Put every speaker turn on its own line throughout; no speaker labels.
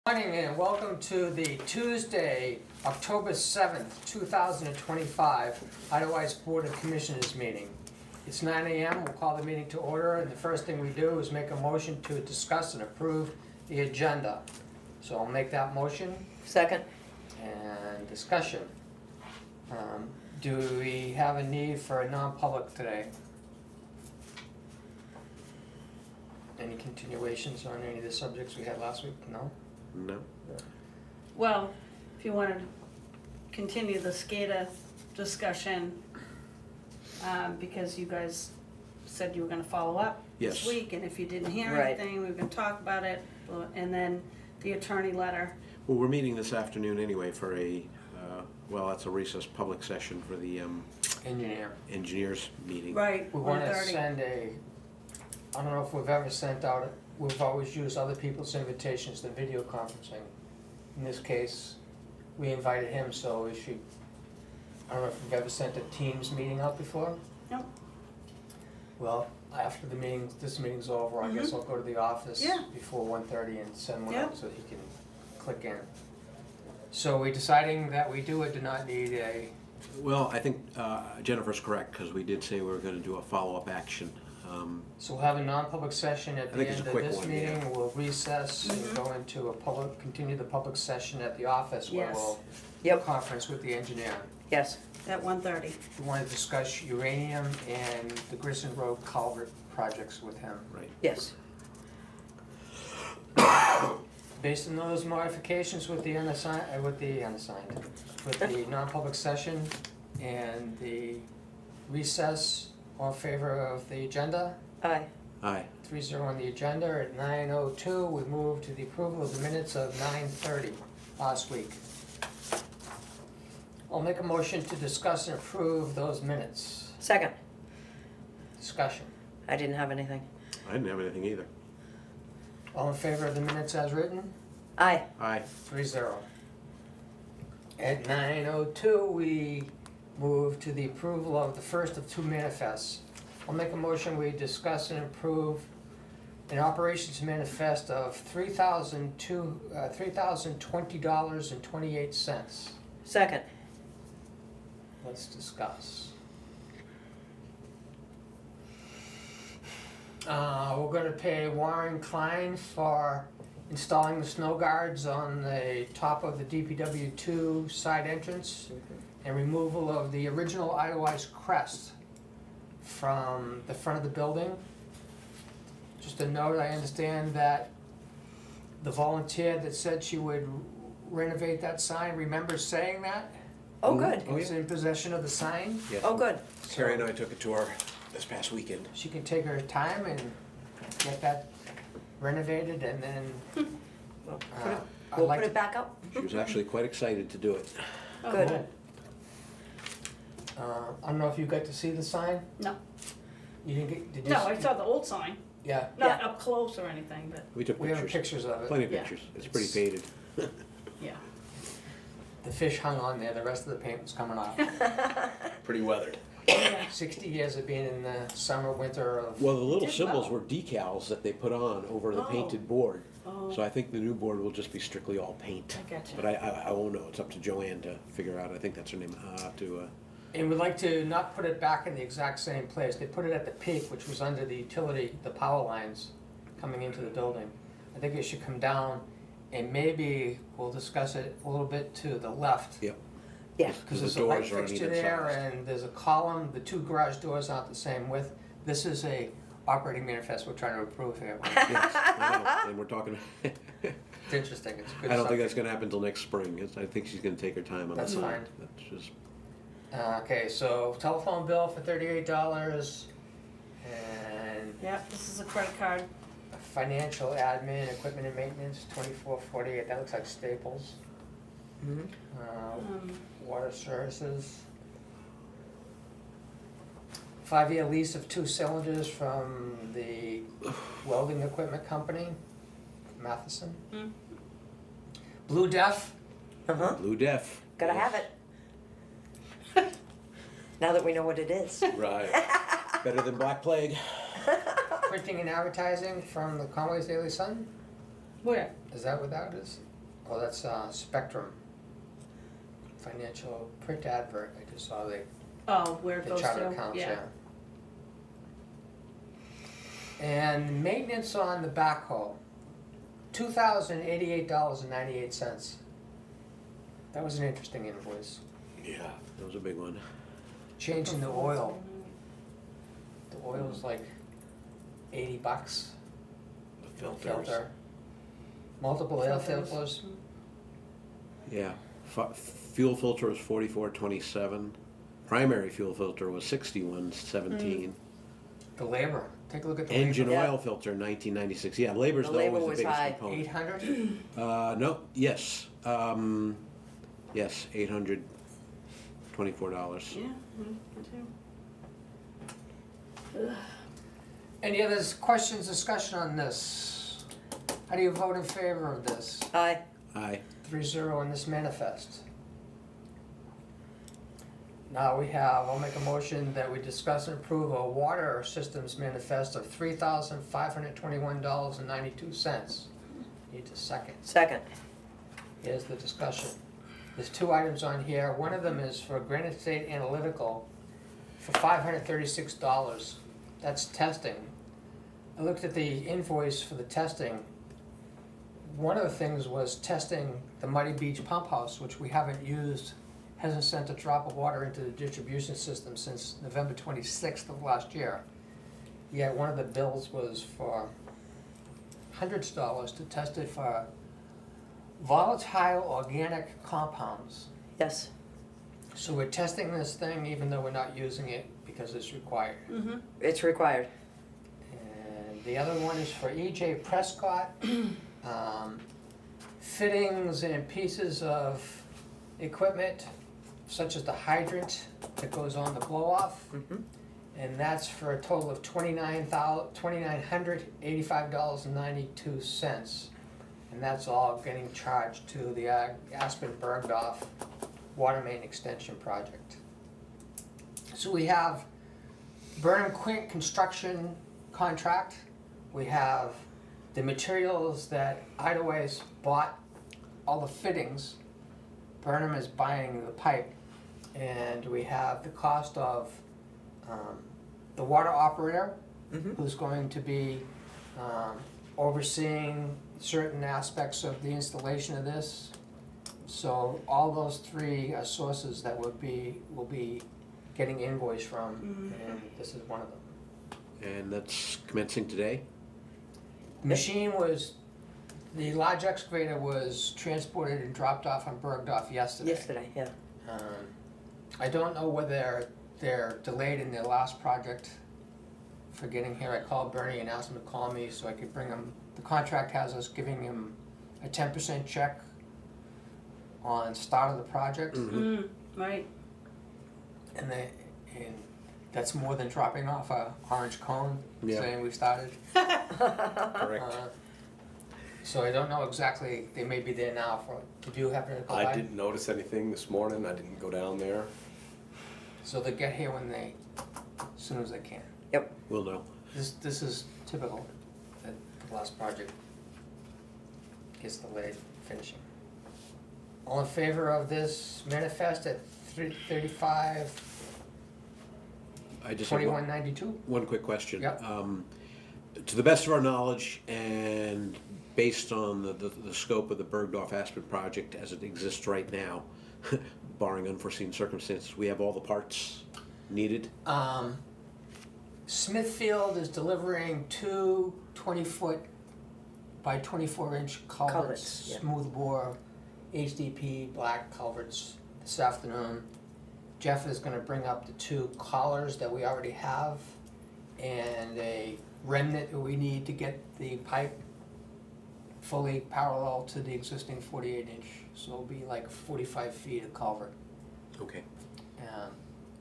Morning and welcome to the Tuesday, October 7th, 2025 Idlewild Board of Commissioners meeting. It's 9 a.m. We'll call the meeting to order, and the first thing we do is make a motion to discuss and approve the agenda. So I'll make that motion.
Second.
And discussion. Do we have a need for a non-public today? Any continuations on any of the subjects we had last week? No?
No.
Well, if you wanted to continue the SCADA discussion, because you guys said you were gonna follow up this
Yes.
week, and if you didn't hear
Right.
anything, we were gonna talk about it, and then the attorney letter.
Well, we're meeting this afternoon anyway for that's a recess public session for the
Engineer.
engineers meeting.
Right,
We want to
1:30.
send I don't know if we've ever sent out, we've always used other people's invitations to video conferencing. In this case, we invited him, so we should, I don't know if we've ever sent a Teams meeting out before?
No.
Well, after the meeting, this meeting's over, I guess I'll go to the office
Yeah.
before 1:30 and send one
Yeah.
out so he can click in. So we deciding that we do or do not need a,
Well, I think Jennifer's correct, because we did say we were going to do a follow-up action.
so we'll have a non-public session at
I
the
think it's
end
a
of
quick
this
one,
meeting.
yeah.
We'll recess and go into continue the public session at the office where
Yes.
we'll
Yep.
conference with the engineer.
Yes.
At 1:30.
We want to discuss uranium and the Grissom Road culvert projects with him.
Right.
Yes.
Based on those modifications with the with the non-public session and the recess, all in favor of the agenda?
Aye.
Aye.
3-0 on the agenda. At 9:02, we move to the approval of the minutes of 9:30 last week. I'll make a motion to discuss and approve those minutes.
Second.
Discussion.
I didn't have anything.
I didn't have anything either.
All in favor of the minutes as written?
Aye.
Aye.
3-0. At 9:02, we move to the approval of the first of two manifests. I'll make a motion, we discuss and approve an operations manifest of $3,020.28.
Second.
Let's discuss. We're gonna pay Warren Klein for installing the snow guards on the top of the DPW2 side entrance and removal of the original Idlewild crest from the front of the building. Just a note, I understand that the volunteer that said she would renovate that sign remembers saying that.
Oh, good.
Oh,
Was
yeah.
in possession of the sign.
Yes.
Oh, good.
Carrie and I took a tour this past weekend.
She can take her time and get that renovated and then,
We'll put
uh,
it,
I'd
we'll
like
put
to.
it back up.
She was actually quite excited to do it.
Oh,
Good.
I don't know if you got to see the sign?
No,
You didn't get, did you?
no, I saw the old sign,
Yeah,
not up close or anything, but,
We took
we have
pictures.
pictures of it.
Plenty of
Yeah.
pictures. It's pretty faded.
yeah.
The fish hung on there, the rest of the paint was coming off.
Pretty weathered.
Yeah.
60 years of being in the summer, winter of,
Well, the little
did
symbols
well.
were decals that they put on over the
Oh.
painted board.
Oh,
So I think the new board will just be strictly all paint.
I gotcha.
But I won't know. It's up to Joanne to figure out. I think that's her name.
and we'd like to not put it back in the exact same place. They put it at the peak, which was under the utility, the power lines coming into the building. I think it should come down and maybe we'll discuss it a little bit to the left.
Yep.
Yeah.
Because
the
there's a light
doors are on
fixture
either
there
side.
and there's a column, the two garage doors aren't the same width. This is a operating manifest we're trying to approve here.
Yes, I know. And we're talking.
It's interesting, it's a good
I don't think
subject.
that's going to happen until next spring. I think she's going to take her time on
That's
that.
fine.
That's just.
Okay, so telephone bill for $38 and
Yeah, this is a credit card.
financial admin, equipment and maintenance, $24.48, that looks like Staples.
Mhm.
Water services. 5-year lease of 2 cylinders from the welding equipment company, Madison.
Hmm.
Blue Def,
Uh-huh.
Blue Def.
Gotta have it. Now that we know what it is.
Right. Better than Black Plague.
printing and advertising from the Conway's Daily Sun?
Where?
Is that what that is? Oh, that's Spectrum. Financial print advert, I just saw
Oh, where it
the
goes
charter
to,
accounts,
yeah.
yeah. And maintenance on the backhoe, $2,088.98. That was an interesting invoice.
Yeah, that was a big one.
Changing the oil. The oil's like $80.
The
Filter. Multiple air filters.
Yeah, fuel filter was 44.27. Primary fuel filter was 61.17.
The labor, take a look at the
Engine
labor.
Yeah.
oil filter 1996. Yeah, labor's
The
though
labor
was the
was
biggest
high.
component.
800?
No, yes, yes, $824.
Yeah, me too.
Any other questions, discussion on this? How do you vote in favor of this?
Aye.
Aye.
3-0 in this manifest. Now we have, I'll make a motion that we discuss and approve a water systems manifest of $3,521.92. Need a second.
Second.
Here's the discussion. There's two items on here. One of them is for Granite State Analytical for $536. That's testing. I looked at the invoice for the testing. One of the things was testing the Muddy Beach pump house, which we haven't used, hasn't sent a drop of water into the distribution system since November 26th of last year. Yet one of the bills was for hundreds of dollars to test it for volatile organic compounds.
Yes.
So we're testing this thing even though we're not using it because it's required.
Mm-hmm.
It's required.
And the other one is for E.J. Prescott. Fittings and pieces of equipment such as the hydrant that goes on the blow-off.
Mm-hmm.
And that's for a total of $2,985.92. And that's all getting charged to the Aspen Bergdorf Water Main Extension Project. So we have Burnham Quint construction contract. We have the materials that Idleways bought, all the fittings. Burnham is buying the pipe. And we have the cost of the water operator,
Mm-hmm.
who's going to be overseeing certain aspects of the installation of this. So all those three are sources that will be getting invoice from, and this is one of them.
And that's commencing today?
The large excavator was transported and dropped off on Bergdorf yesterday.
Yesterday, yeah.
I don't know whether they're delayed in their last project for getting here. I called Bernie and asked him to call me so I could bring him. The contract has us giving him a 10% check on start of the project,
Right.
and that's more than dropping off a orange cone
Yeah.
saying we started.
Correct.
So I don't know exactly. They may be there now. Did you happen to go by?
I didn't notice anything this morning. I didn't go down there.
So they get here when as soon as they can.
We'll know.
This is typical that the last project gets delayed finishing. All in favor of this manifest at 335
I just have one
2192?
one quick question.
Yep.
To the best of our knowledge and based on the scope of the Bergdorf Aspen project as it exists right now, barring unforeseen circumstances, we have all the parts needed?
Smithfield is delivering two 20-foot by 24-inch culverts,
Culverts, yeah.
smooth bore HDP black culverts this afternoon. Jeff is gonna bring up the two collars that we already have and a remnant that we need to get the pipe fully parallel to the existing 48-inch. So it'll be like 45 feet of culvert.
Okay.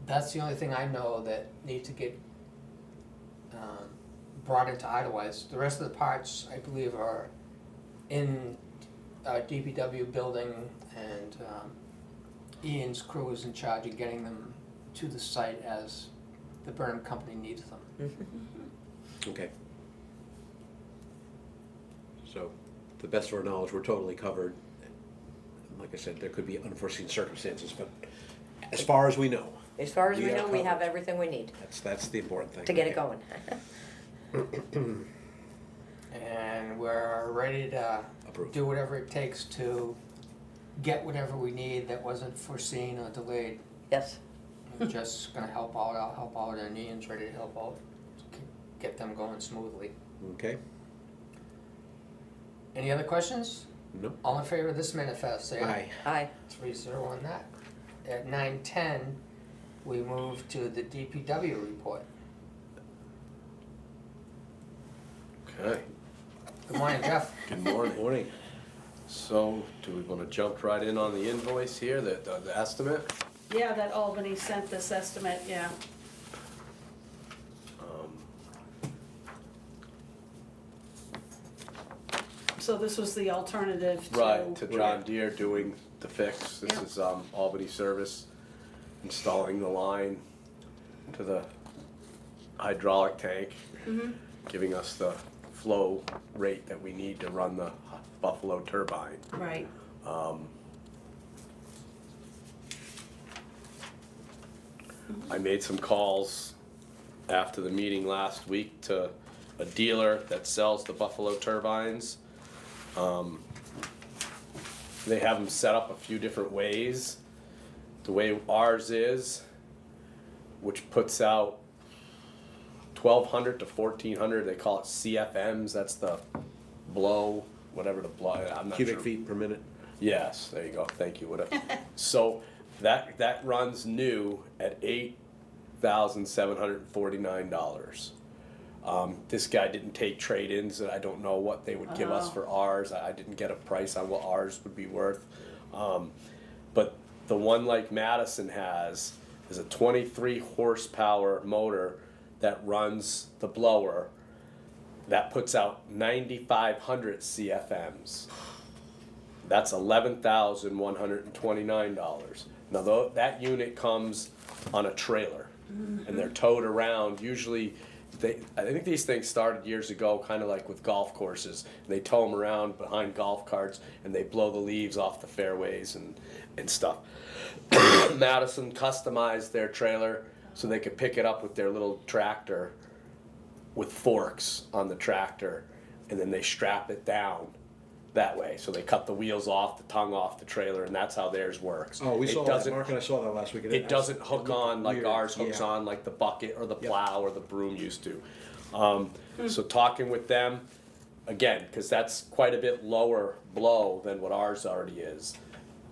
That's the only thing I know that needs to get brought into Idleways. The rest of the parts, I believe, are in DPW building, and Ian's crew is in charge of getting them to the site as the Burnham company needs them.
Okay. So, to the best of our knowledge, we're totally covered like I said, there could be unforeseen circumstances, but as far as we know,
As far as
We
we
are
know, we have
covered.
everything we need
that's the important thing.
to get it going.
And we're ready to
Approved.
do whatever it takes to get whatever we need that wasn't foreseen or delayed.
Yes.
We're just gonna help out, I'll help out, and Ian's ready to help out, get them going smoothly.
Okay,
Any other questions?
no?
All in favor of this manifest, say aye.
Aye.
Aye.
3-0 on that. At 9:10, we move to the DPW report.
Okay,
Good morning, Jeff.
good morning.
Morning.
So, do we wanna jump right in on the invoice here, the estimate?
Yeah, that Albany sent this estimate, yeah. So this was the alternative to.
Right, to John Deere doing the fix. This
Yeah.
is Albany Service installing the line to the hydraulic tank, giving us the flow rate that we need to run the Buffalo turbine.
Right,
I made some calls after the meeting last week to a dealer that sells the Buffalo turbines. They have them set up a few different ways. The way ours is, which puts out 1,200 to 1,400, they call it CFMs, that's the blow, whatever the blow, I'm not sure.
Cubic feet per minute.
Yes, there you go, thank you, whatever. So that runs new at $8,749. This guy didn't take trade-ins, and I don't know what they would give us for ours. I didn't get a price on what ours would be worth. But the one like Madison has is a 23 horsepower motor that runs the blower that puts out 9,500 CFMs. That's $11,129. Now that unit comes on a trailer, and they're towed around. Usually, I think these things started years ago, kind of like with golf courses. They tow them around behind golf carts, and they blow the leaves off the fairways and stuff. Madison customized their trailer so they could pick it up with their little tractor with forks on the tractor, and then they strap it down that way. So they cut the wheels off, the tongue off the trailer, and that's how theirs works.
Oh, we
It
saw that,
doesn't-
Mark and I saw that last week.
It doesn't hook on like
weird.
ours hooks
Yeah.
on, like the bucket or the
Yep.
plow or the broom used to. So talking with them, again, because that's quite a bit lower blow than what ours already is,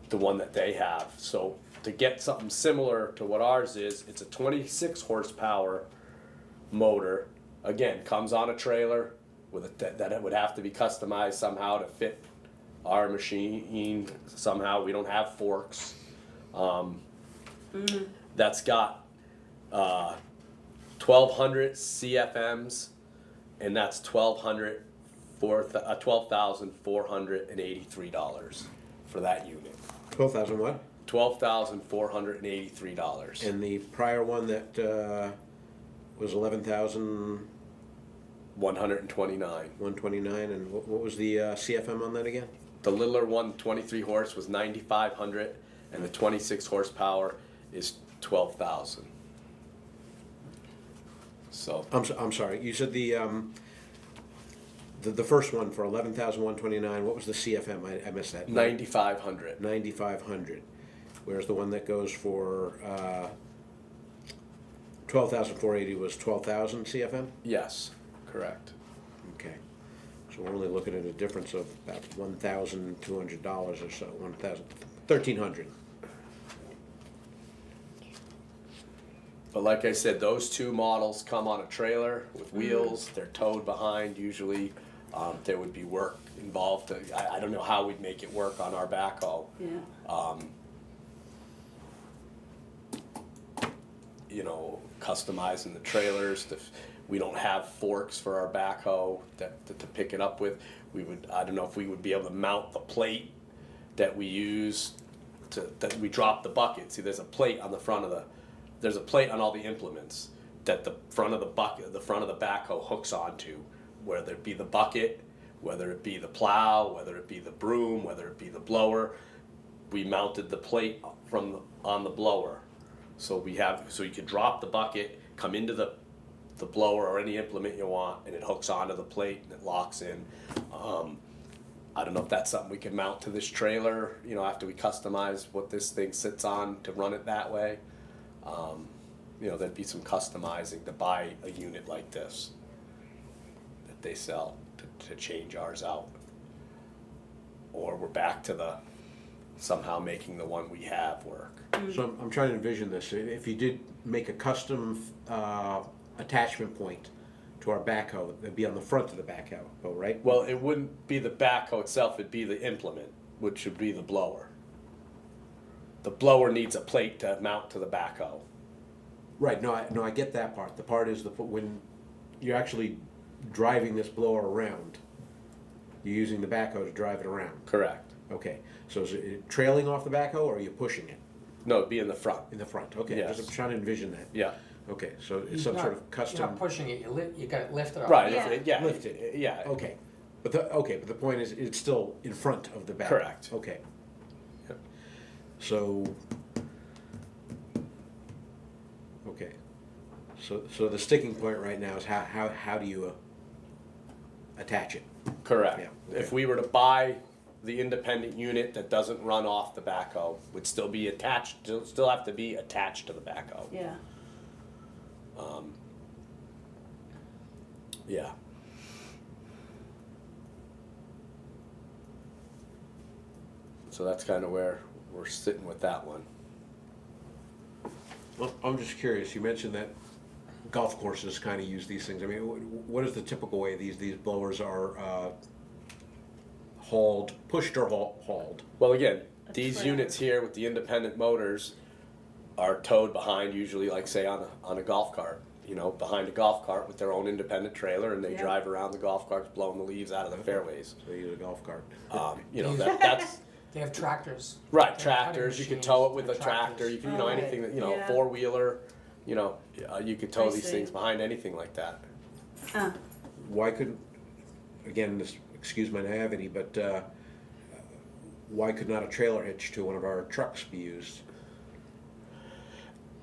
the one that they have. So to get something similar to what ours is, it's a 26 horsepower motor. Again, comes on a trailer with that it would have to be customized somehow to fit our machine. Somehow we don't have forks. That's got 1,200 CFMs, and that's $12,483 for that unit.
12,000 what?
$12,483.
And the prior one that was 11,129,
129.
and what was the CFM on that again?
The littler one, 23 horse, was 9,500, and the 26 horsepower is 12,000. So
I'm sorry, you said the first one for 11,129, what was the CFM? I missed that.
9,500.
9,500. Whereas the one that goes for 12,480 was 12,000 CFM?
Yes, correct.
Okay. So we're only looking at a difference of about $1,200 or so, 1,300.
But like I said, those two models come on a trailer with wheels. They're towed behind usually. There would be work involved. I don't know how we'd make it work on our backhoe.
yeah.
You know, customizing the trailers. We don't have forks for our backhoe to pick it up with. I don't know if we would be able to mount the plate that we use that we drop the bucket. See, there's a plate on the front of there's a plate on all the implements that the front of the bucket, the front of the backhoe hooks onto, whether it be the bucket, whether it be the plow, whether it be the broom, whether it be the blower. we mounted the plate on the blower. So you could drop the bucket, come into the blower or any implement you want, and it hooks onto the plate and it locks in. I don't know if that's something we can mount to this trailer, you know, after we customize what this thing sits on to run it that way. You know, there'd be some customizing to buy a unit like this that they sell to change ours out. Or we're back to somehow making the one we have work.
So I'm trying to envision this. If you did make a custom attachment point to our backhoe, it'd be on the front of the backhoe, right?
Well, it wouldn't be the backhoe itself, it'd be the implement, which would be the blower. The blower needs a plate to mount to the backhoe.
Right, no, I get that part. The part is when you're actually driving this blower around, you're using the backhoe to drive it around.
Correct.
Okay, so is it trailing off the backhoe or are you pushing it?
No, it'd be in the front.
In the front, okay.
Yes.
Just trying to envision that.
Yeah.
Okay, so it's
You're
some sort
not-
of custom.
You're not pushing it, you got it lifted off.
Right,
Yeah.
yeah.
Lifted.
Yeah.
Okay, but the point is, it's still in front of the backhoe.
Correct.
Okay.
Yep.
So. Okay. So the sticking point right now is how do you attach it?
Correct.
Yeah, okay.
If we were to buy the independent unit that doesn't run off the backhoe, would still be attached, still have to be attached to the backhoe.
Yeah.
Yeah. So that's kind of where we're sitting with that one.
Well, I'm just curious, you mentioned that golf courses kind of use these things. I mean, what is the typical way these blowers are hauled, pushed or hauled?
Well, again,
A
these
trailer.
units here with the independent motors are towed behind, usually like say on a golf cart, you know, behind a golf cart with their own independent trailer, and they
Yeah.
drive around the golf carts blowing the leaves out of the fairways.
So you use a golf cart.
You know, that's
They have tractors.
right.
Cutting
Tractors, you could
machines
tow it with a
and
tractor.
tractors.
You can, you know,
Oh,
anything that, you know,
yeah.
four-wheeler, you know, you could tow
I
these
see.
things behind anything like that.
Why couldn't, again, excuse my naivety, but why could not a trailer hitch to one of our trucks be used?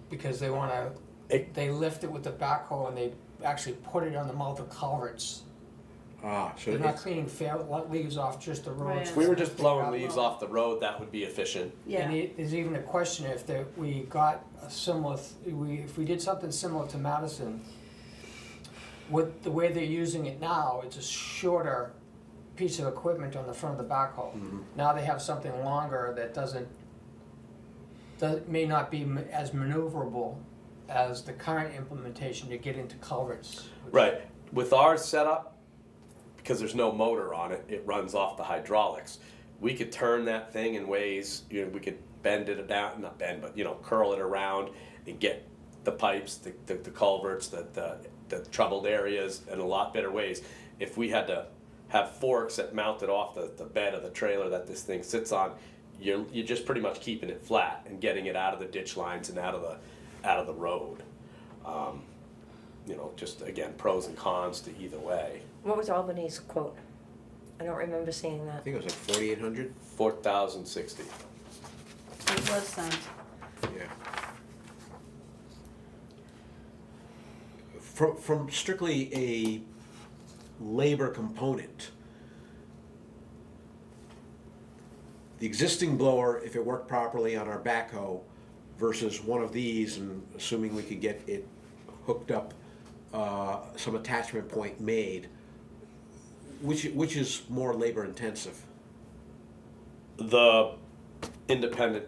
Because they wanna, they lift it with the backhoe and they actually put it on the mouth of culverts.
So
They're not cleaning leaves off just the
Right.
roads.
If we were just blowing
Out.
leaves off the road, that would be efficient.
Yeah.
And there's even a question if we got a similar, if we did something similar to Madison, with the way they're using it now, it's a shorter piece of equipment on the front of the backhoe. Now they have something longer that may not be as maneuverable as the current implementation to get into culverts.
Right. With our setup, because there's no motor on it, it runs off the hydraulics. We could turn that thing in ways, you know, we could bend it down, not bend, but, you know, curl it around and get the pipes, the culverts, the troubled areas in a lot better ways. If we had to have forks that mounted off the bed of the trailer that this thing sits on, you're just pretty much keeping it flat and getting it out of the ditch lines and out of the road. You know, just again, pros and cons to either way.
What was Albany's quote? I don't remember seeing
I
that.
think it was like 4,800.
4,060.
It was sent.
Yeah. From strictly a labor component, the existing blower, if it worked properly on our backhoe, versus one of these, and assuming we could get it hooked up, some attachment point made, which is more labor intensive?
The independent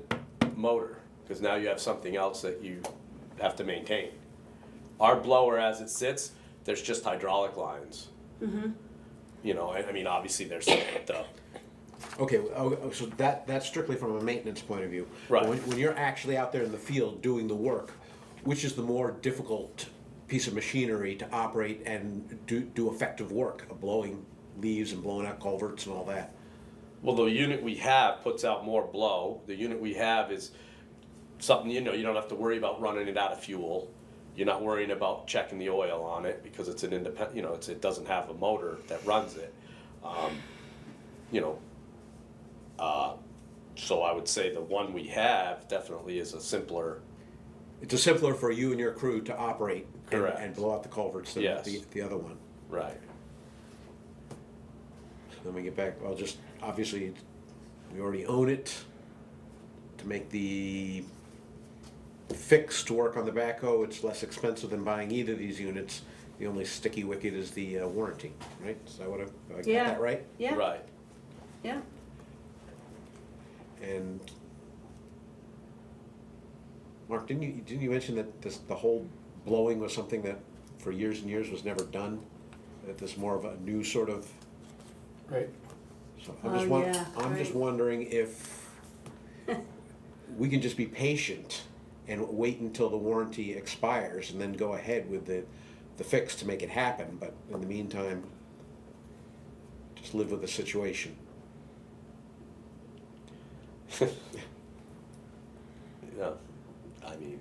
motor, because now you have something else that you have to maintain. Our blower, as it sits, there's just hydraulic lines. You know, I mean, obviously there's the
Okay, so that's strictly from a maintenance point of view.
Right.
When you're actually out there in the field doing the work, which is the more difficult piece of machinery to operate and do effective work, blowing leaves and blowing out culverts and all that?
well, the unit we have puts out more blow. The unit we have is something, you know, you don't have to worry about running it out of fuel. You're not worrying about checking the oil on it because it's an independent, you know, it doesn't have a motor that runs it. You know, So I would say the one we have definitely is a simpler.
It's a simpler for you and your crew to operate
Correct.
and blow out the culverts than
Yes.
the other one.
Right.
Then we get back, well, just, obviously, we already own it. To make the fix to work on the backhoe, it's less expensive than buying either of these units. The only sticky wicket is the warranty, right? Is that what I got
Yeah.
that right?
Yeah,
Right.
yeah.
And Mark, didn't you mention that the whole blowing was something that for years and years was never done? That this more of a new sort of,
Right.
so
Yeah,
I'm just
right.
wondering if we can just be patient and wait until the warranty expires and then go ahead with the fix to make it happen, but in the meantime, just live with the situation.
Yeah, I mean,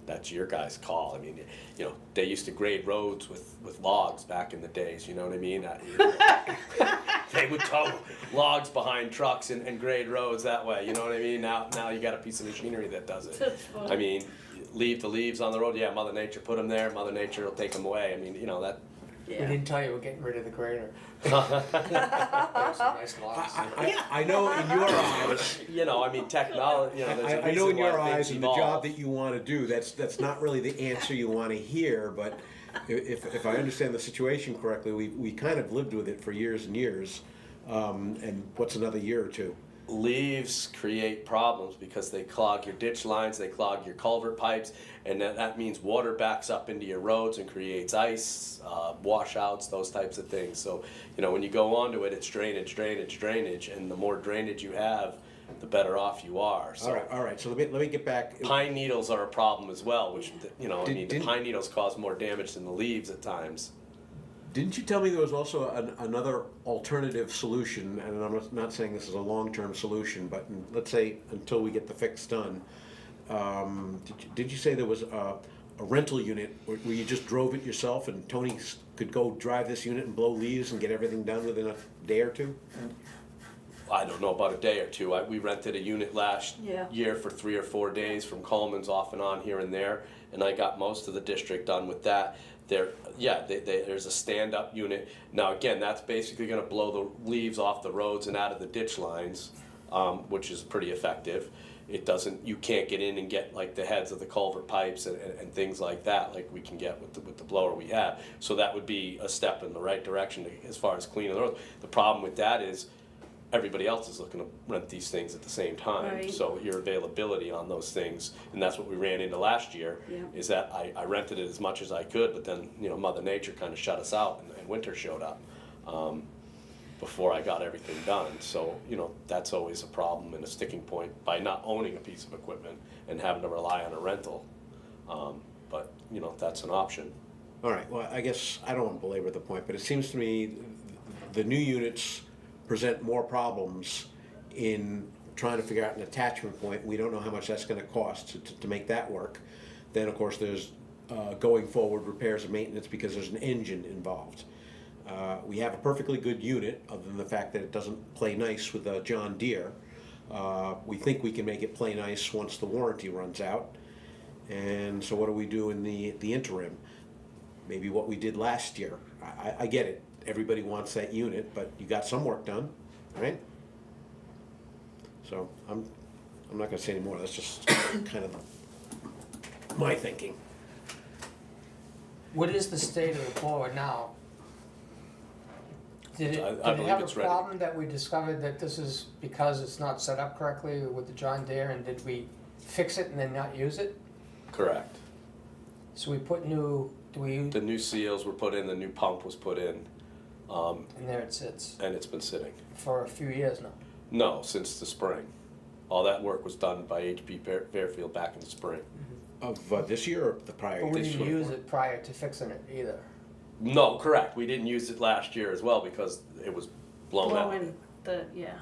that's your guys' call. I mean, you know, they used to grade roads with logs back in the days, you know what I mean? They would tow logs behind trucks and grade roads that way, you know what I mean? Now you got a piece of machinery that does it.
That's funny.
I mean, leave the leaves on the road, yeah, Mother Nature put them there, Mother Nature will take them away. I mean, you know, that.
We
Yeah.
didn't tell you we're getting rid of the grader. There's some nice lots.
I know in your eyes,
You know, I mean, technology, you know, there's a
I know in
reason
your
why
eyes
things
and the job
evolve.
that you want to do, that's not really the answer you want to hear, but if I understand the situation correctly, we kind of lived with it for years and years, and what's another year or two?
Leaves create problems because they clog your ditch lines, they clog your culvert pipes, and that means water backs up into your roads and creates ice, washouts, those types of things. So, you know, when you go onto it, it's drainage, drainage, drainage, and the more drainage you have, the better off you are. So
All right, so let me get back.
pine needles are a problem as well, which, you know, I
Did-
mean, the
didn't-
pine needles cause more damage than the leaves at times.
Didn't you tell me there was also another alternative solution, and I'm not saying this is a long-term solution, but let's say until we get the fix done, did you say there was a rental unit where you just drove it yourself and Tony could go drive this unit and blow leaves and get everything done within a day or two?
I don't know, about a day or two. We rented a unit last
Yeah.
year for 3 or 4 days from Coleman's off and on here and there, and I got most of the district done with that. There's a stand-up unit. Now, again, that's basically gonna blow the leaves off the roads and out of the ditch lines, which is pretty effective. It doesn't, you can't get in and get like the heads of the culvert pipes and things like that, like we can get with the blower we have. So that would be a step in the right direction as far as cleaning the roads. The problem with that is, everybody else is looking to rent these things at the same time.
Right.
So your availability on those things, and that's what we ran into last year,
Yeah.
is that I rented it as much as I could, but then, you know, Mother Nature kind of shut us out and winter showed up before I got everything done. So, you know, that's always a problem and a sticking point by not owning a piece of equipment and having to rely on a rental. But, you know, that's an option.
All right, well, I guess I don't want to belabor the point, but it seems to me the new units present more problems in trying to figure out an attachment point. We don't know how much that's going to cost to make that work. Then, of course, there's going forward repairs and maintenance because there's an engine involved. We have a perfectly good unit, other than the fact that it doesn't play nice with a John Deere. We think we can make it play nice once the warranty runs out. And so what do we do in the interim? Maybe what we did last year. I get it. Everybody wants that unit, but you got some work done, right? So I'm not gonna say any more. That's just kind of my thinking.
What is the state of the blower now? Did
I
it
believe
have
it's
a
ready.
problem that we discovered that this is because it's not set up correctly with the John Deere, and did we fix it and then not use it?
Correct.
So we put new,
The new seals were put in, the new pump was put in,
and there it sits
and it's been sitting.
for a few years now.
No, since the spring. All that work was done by HP Fairfield back in the spring.
Of this year or the prior?
But we
this
didn't
year?
use it prior to fixing it either.
No, correct. We didn't use it last year as well because it was blown out.
Blowing yeah.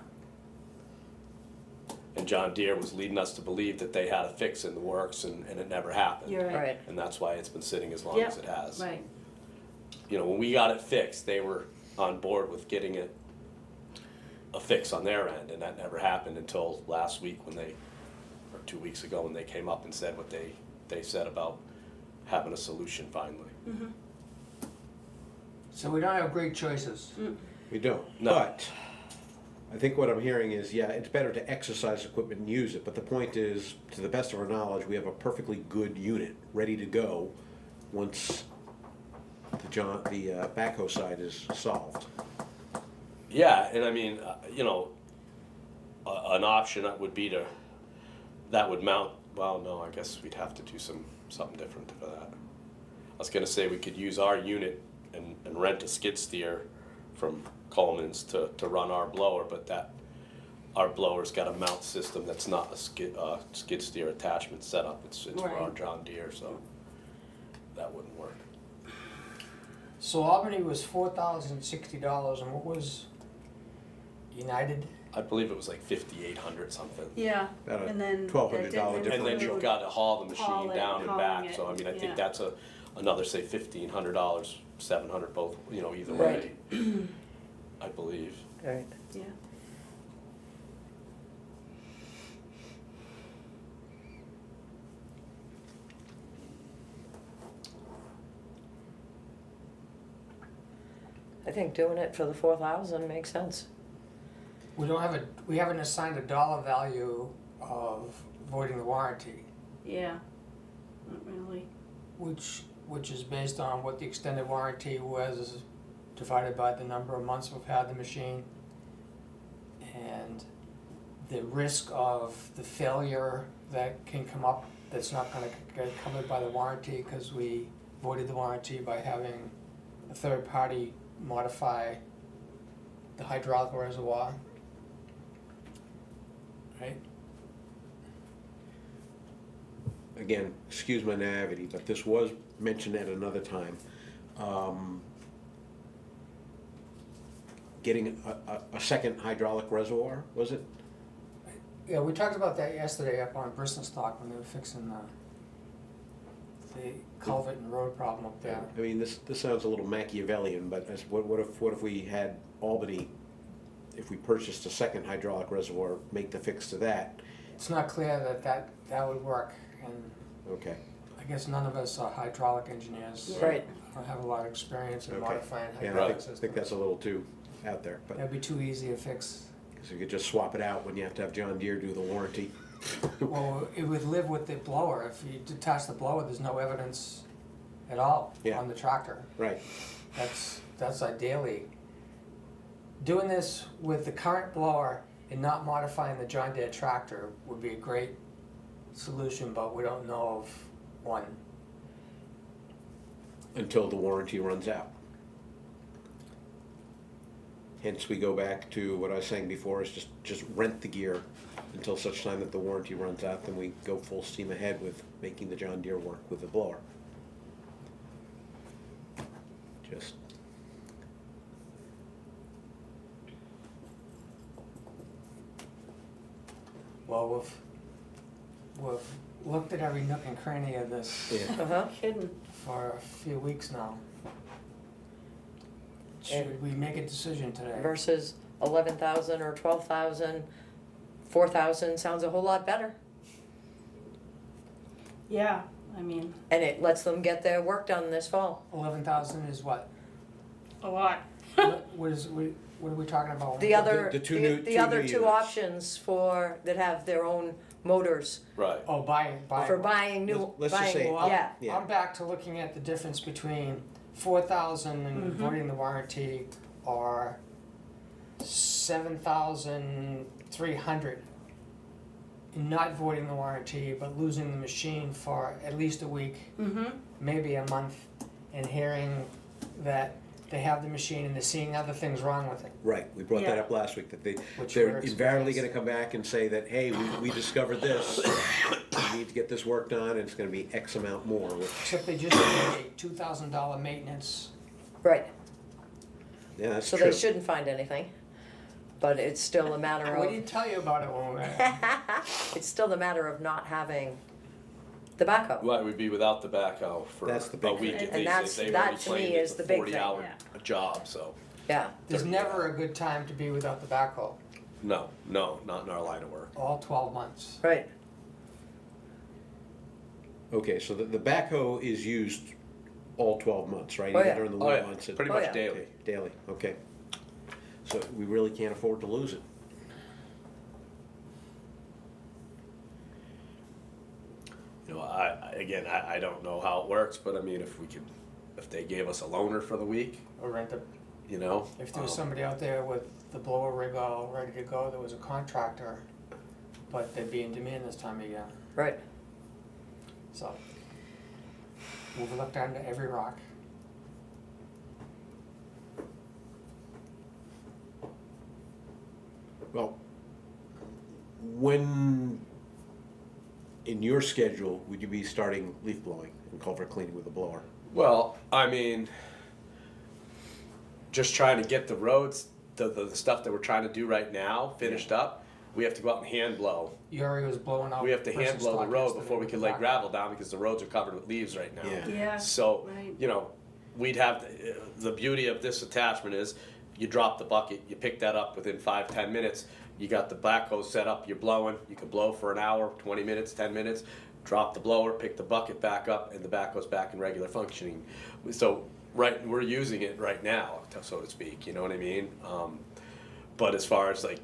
And John Deere was leading us to believe that they had a fix in the works and it never happened.
You're right.
Right.
And that's why it's been sitting as long
Yep,
as it has.
Right.
You know, when we got it fixed, they were on board with getting it a fix on their end, and that never happened until last week when they, or 2 weeks ago, when they came up and said what they said about having a solution finally.
So we don't have great choices.
We don't.
No.
But I think what I'm hearing is, yeah, it's better to exercise equipment and use it. But the point is, to the best of our knowledge, we have a perfectly good unit ready to go once the backhoe side is solved.
Yeah, and I mean, an option would be that would mount, well, no, I guess we'd have to do something different for that. I was gonna say we could use our unit and rent a skid steer from Coleman's to run our blower, but our blower's got a mount system that's not a skid steer attachment setup, it's for our
Right.
John Deere, so that wouldn't work.
So Albany was $4,060, and what was United?
I believe it was like 5,800 something.
Yeah,
About a
and then.
$1,200
that didn't
And then
differential.
you've got to haul the
Haul
machine
it,
down and
hauling
back,
it,
so I mean, I think
yeah.
that's another, say, $1,500, $700 both, either
Right.
way. I believe.
Right.
Yeah.
I think doing it for the 4,000 makes sense.
We haven't assigned a dollar value of voiding the warranty,
Yeah, not really.
which is based on what the extended warranty was divided by the number of months we've had the machine. And the risk of the failure that can come up that's not gonna get covered by the warranty, because we voided the warranty by having a third party modify the hydraulic reservoir. Right?
Again, excuse my naivety, but this was mentioned at another time. Getting a second hydraulic reservoir, was it?
Yeah, we talked about that yesterday up on Bristolstock when they were fixing the culvert and road problem up there.
I mean, this sounds a little Machiavellian, but what if we had Albany, if we purchased a second hydraulic reservoir, make the fix to that?
It's not clear that would work, and
Okay,
I guess none of us are hydraulic engineers.
Yeah.
Right.
Don't have a lot of experience in
Okay.
modifying
yeah,
hydraulic
I
systems.
think that's a little too out there, but,
That'd be too easy to fix.
because you could just swap it out when you have to have John Deere do the warranty.
Well, it would live with the blower. If you detach the blower, there's no evidence at all
Yeah.
on the tractor.
Right,
That's ideally. Doing this with the current blower and not modifying the John Deere tractor would be a great solution, but we don't know of one.
until the warranty runs out. Hence, we go back to what I was saying before, is just rent the gear until such time that the warranty runs out, then we go full steam ahead with making the John Deere work with the blower. Just,
Well, we've looked at every nook and cranny of this
yeah,
Uh-huh.
Kidding.
for a few weeks now. Should we make a decision today?
Versus 11,000 or 12,000, 4,000 sounds a whole lot better.
Yeah, I mean,
And it lets them get their work done this fall.
11,000 is what?
a lot.
What are we talking about?
The other,
the two new-
the
two
other
new
two
units.
options that have their own motors
Right.
Oh, buying.
for buying new,
Let's just say-
Well,
yeah.
Yeah.
I'm back to looking at the difference between 4,000 and voiding the warranty, or 7,300 and not voiding the warranty, but losing the machine for at least a week, maybe a month, and hearing that they have the machine and they're seeing other things wrong with it.
right, we brought that
Yeah.
up last week, that
Which
they're
we're
invariably
experienced.
gonna come back and say that, hey, we discovered this, we need to get this work done, and it's gonna be X amount more, which,
Except they just paid a $2,000 maintenance.
Right,
yeah, that's
so
true.
they shouldn't find anything. But it's still a matter
We
of,
didn't tell you about it when we were.
it's still a matter of not having the backhoe.
Well, we'd be without the backhoe for
That's the
a
big
week
thing.
if
And
they
that's-
say they've
that
already
to me
claimed
is
it's
the
a
big
40
thing.
hour
Yeah.
job, so.
Yeah,
There's never a good time to be without the backhoe.
No, not in our line of work.
all 12 months.
Right,
Okay, so the backhoe is used all 12 months, right?
Oh,
Even
yeah.
during the
Oh,
winter
yeah,
months? and-
pretty
Oh,
much
yeah.
daily.
Okay, daily, okay. So we really can't afford to lose it.
You know, I don't know how it works, but I mean, if they gave us a loaner for the week,
Or rent a,
you know.
if there was somebody out there with the blower rig all ready to go, there was a contractor, but they'd be in demand this time of year.
right.
So we've looked under every rock.
Well, when, in your schedule, would you be starting leaf blowing and culvert cleaning with a blower?
Well, I mean, just trying to get the roads, the stuff that we're trying to do right now finished up. We have to go out and hand blow.
Yuri was blowing out.
We have to hand
Person
blow the
stock
road
yesterday
before we
with
can
the
lay
backhoe.
gravel down because the roads are covered with leaves right now.
Yeah.
Yeah.
So,
Right.
you know, we'd have, the beauty of this attachment is you drop the bucket, you pick that up within 5-10 minutes. You got the backhoe set up, you're blowing, you can blow for an hour, 20 minutes, 10 minutes, drop the blower, pick the bucket back up, and the backhoe's back in regular functioning. So, right, we're using it right now, so to speak, you know what I mean? But as far as like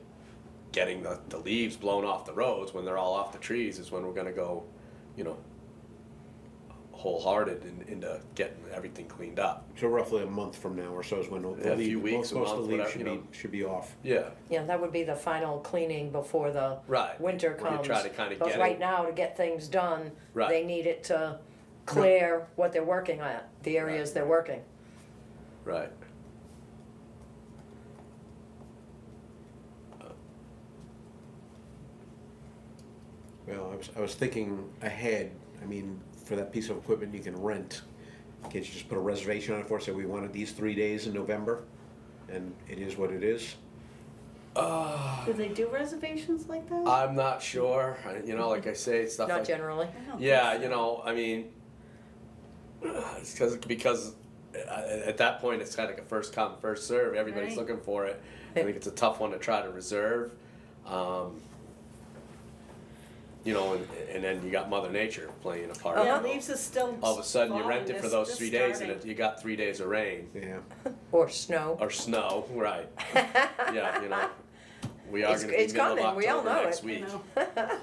getting the leaves blown off the roads when they're all off the trees is when we're gonna go, you know, wholehearted into getting everything cleaned up.
So roughly a month from now or so is when the
Yeah, a few
leaf,
weeks, a
most of the
month,
leaves
whatever, you know.
should be off.
Yeah,
Yeah, that would be the final cleaning before the
right.
winter
Where you
comes.
try to kinda
Because
get
right
it,
now, to get things done,
Right.
they need it to clear what they're working at, the areas they're working.
right.
Well, I was thinking ahead, I mean, for that piece of equipment you can rent, can't you just put a reservation on it for us, say we wanted these 3 days in November? And it is what it is?
Do they do reservations like that?
I'm not sure, you know, like I say, stuff
Not
like.
generally.
I don't
Yeah,
think so.
you know, I mean, it's because at that point it's kind of like a first come, first serve. Everybody's
Right.
looking for it. I think it's a tough one to try to reserve. You know, and then you got Mother Nature playing a part.
Yeah,
you know.
leaves is still.
All of a sudden you
falling,
rent it for
it's
those
just
3 days and
starting.
you got 3 days of rain
Yeah.
Or snow.
or snow, right? Yeah, you know, we are
It's-
going to be
it's
middle of
coming, we all
October
know
next
it.
week,
You know.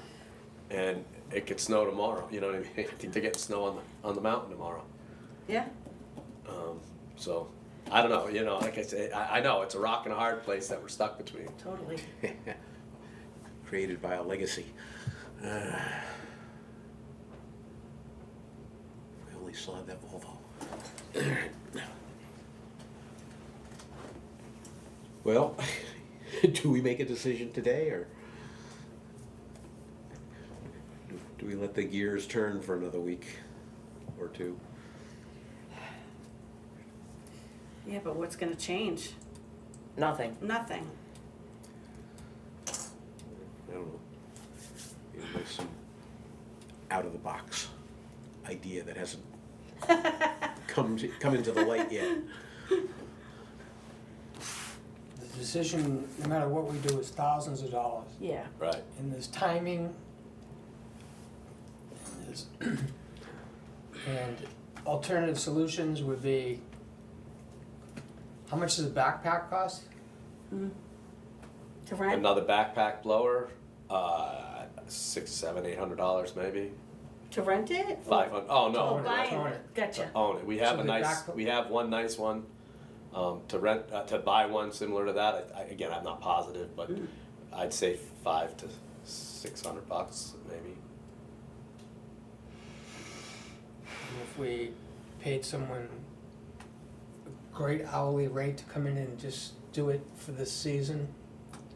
and it could snow tomorrow. You know what I mean? I think they're getting snow on the mountain tomorrow.
Yeah.
So I don't know. You know, like I say, I know it's a rock and a hard place that we're stuck between.
Totally.
Created by a legacy. We only still have that Volvo. Well, do we make a decision today, or do we let the gears turn for another week or two?
Yeah, but what's gonna change?
Nothing.
Nothing.
I don't know. Maybe there's some out-of-the-box idea that hasn't come into the light yet.
The decision, no matter what we do, is thousands of dollars.
Yeah.
Right.
And there's timing. And there's and alternative solutions would be, how much does a backpack cost?
To rent?
Another backpack blower, $600, $700, $800 maybe.
To rent it?
$500. Oh
Oh,
no,
Own it,
buying
own
it.
it.
Gotcha.
own it. We have
So
a
the
nice.
back-
We have one nice one. To rent, to buy one similar to that. Again, I'm not positive, but I'd say $500 to $600 maybe.
And if we paid someone a great hourly rate to come in and just do it for this season,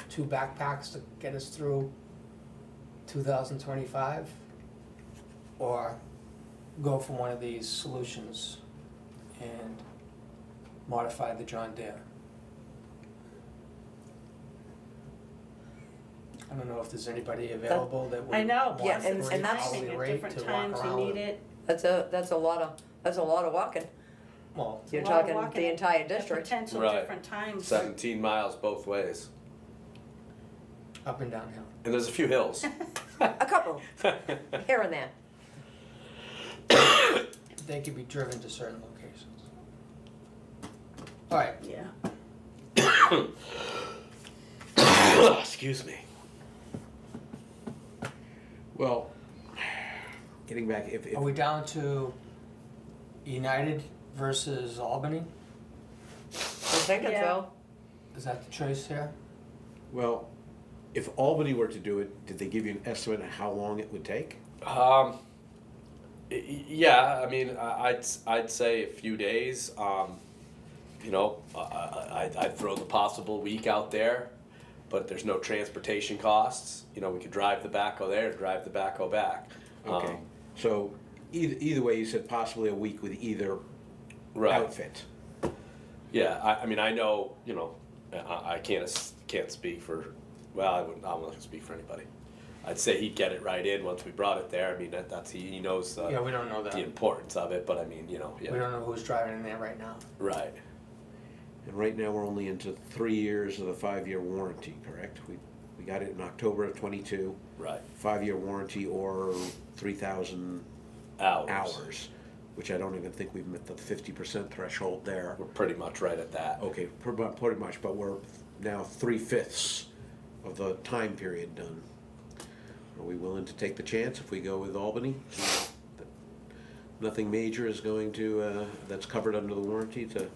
2 backpacks to get us through 2025, or go for one of these solutions and modify the John Deere. I don't know if there's anybody available that would
I know,
want
Yeah,
a
and
great
that's-
hourly
Timing at
rate
different
to walk
times, you
around
need
with.
it.
That's a lot of walking.
Well,
You're
A lot of
talking
walking
the entire
at
district.
Potential
Right.
different times.
17 miles both ways.
Up and downhill.
And there's a few hills.
A couple, here and there.
They could be driven to certain locations. All right,
Yeah.
Excuse me.
Well, getting back, if
are we down to United versus Albany?
I'm thinking
Yeah.
so.
Is that the choice here?
well, if Albany were to do it, did they give you an estimate of how long it would take?
Yeah, I mean, I'd say a few days. You know, I'd throw the possible week out there, but there's no transportation costs. You know, we could drive the backhoe there, drive the backhoe back.
Okay, so either way, you said possibly a week with either
Right.
outfit.
Yeah, I mean, I know, you know, I can't speak for, well, I'm not gonna speak for anybody. I'd say he'd get it right in once we brought it there. I mean, that's, he knows
Yeah, we don't know that.
the importance of it, but I mean, you know,
We
yeah,
don't know who's driving in there right now.
right.
And right now, we're only into 3 years of the 5-year warranty, correct? We got it in October of '22,
Right.
5-year warranty or 3,000 hours, which I don't even think we've met the 50% threshold there.
We're pretty much right at that.
Okay, pretty much, but we're now 3/5 of the time period done. Are we willing to take the chance if we go with Albany? Nothing major is going to, that's covered under the warranty to,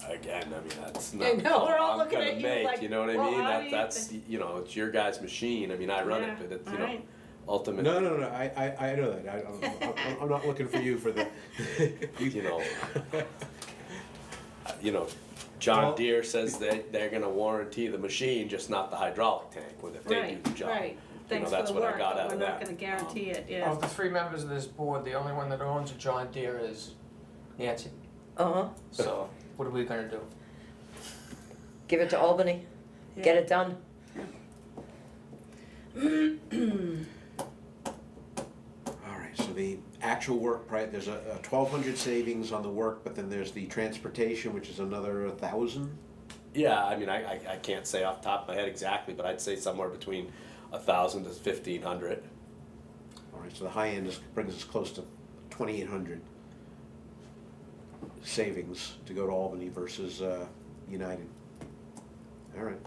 Again, I mean, that's
I
not.
know,
we're all
I'm
looking
gonna
at you
make,
like,
you know what I
well,
mean?
how do you
That's, you know, it's your guys' machine. I mean, I run it,
Yeah,
but it's, you know,
alright.
ultimate.
no, I know that, I'm not looking for you for the.
You know, you know, John
Well-
Deere says that they're gonna warranty the machine, just not the hydraulic tank, with if they do
Right,
the job.
right.
You know,
Thanks for
that's
the
what I
work,
got
but
out
we're
of
not
that.
gonna guarantee it, yeah.
Of the 3 members of this board, the only one that owns a John Deere is Nancy.
Uh-huh,
So what are we gonna do?
give it to Albany,
Yeah.
get it done.
All right, so the actual work price, there's a 1,200 savings on the work, but then there's the transportation, which is another 1,000?
Yeah, I mean, I can't say off the top of my head exactly, but I'd say somewhere between 1,000 to 1,500.
All right, so the high end brings us close to 2,800 savings to go to Albany versus United. All right,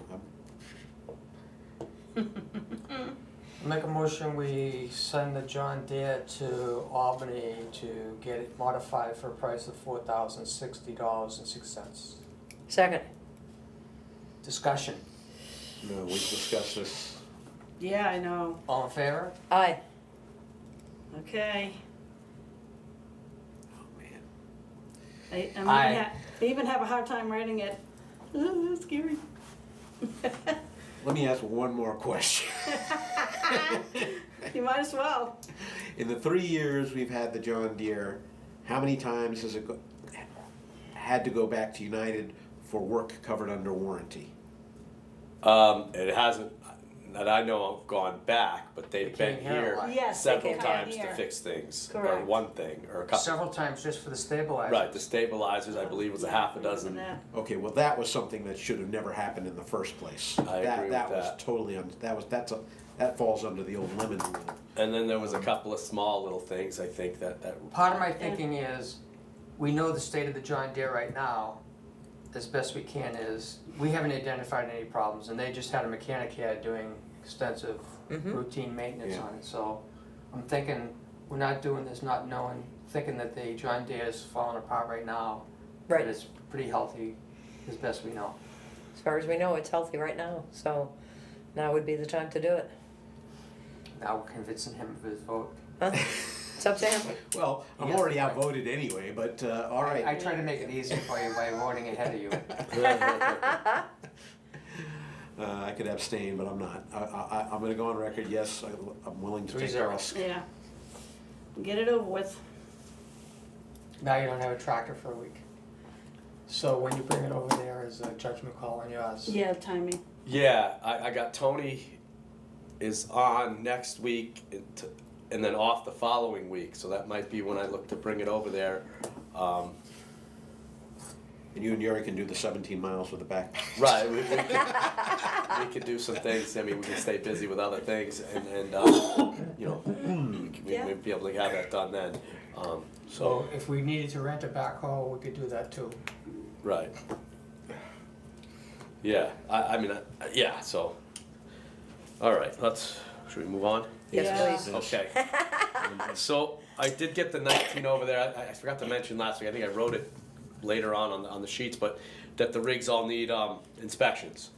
Make a motion, we send the John Deere to Albany to get it modified for a price of $4,060.06.
Second,
Discussion,
no, we discussed this.
Yeah, I know,
all in favor?
aye.
okay.
Oh, man.
Aye.
I even have a hard time writing it. Oh, that's scary.
Let me ask one more question.
You might as well.
In the 3 years we've had the John Deere, how many times has it had to go back to United for work covered under warranty?
It hasn't, that I know of, gone back, but they've
They
been
came here a
here
lot.
Yes, they
several
came
times
here.
to fix things, or
Correct.
one thing, or a couple.
Several times just for the stabilizer.
Right, the stabilizers, I believe, was a half a
Remember
dozen.
that.
Okay, well, that was something that should have never happened in the first place.
I agree with
That was
that.
totally, that falls under the old lemon rule.
And then there was a couple of small little things, I think, that
Part of my thinking is, we know the state of the John Deere right now, as best we can is, we haven't identified any problems, and they just had a mechanic here doing extensive routine maintenance
Yeah.
on it, so I'm thinking, we're not doing this not knowing, thinking that the John Deere is falling apart right now.
Right.
But it's pretty healthy, as best we know.
As far as we know, it's healthy right now, so now would be the time to do it.
Now we're convincing him of his vote.
Huh? It's up to him.
Well, I'm
Yes,
already
right.
outvoted anyway, but, all
I
right.
try to make it easy for you by voting ahead of you.
I could abstain, but I'm not. I'm gonna go on record, yes, I'm willing to take the
3-0.
risk.
Yeah. Get it over with.
Now you don't have a tractor for a week. So when you bring it over there is a judgment call on yours.
Yeah, timing.
Yeah, I got Tony is on next week and then off the following week, so that might be when I look to bring it over there.
And you and Yuri can do the 17 miles with the back.
Right, we could do some things, I mean, we can stay busy with other things and you know, we'd be able to have that done then.
So
So,
if we needed to rent a backhoe, we could do that too.
right. Yeah, I mean, yeah, so, all right, should we move on?
Yes,
Yeah.
please.
Okay. So I did get the 19 over there. I forgot to mention last week. I think I wrote it later on the sheets, but that the rigs all need inspections.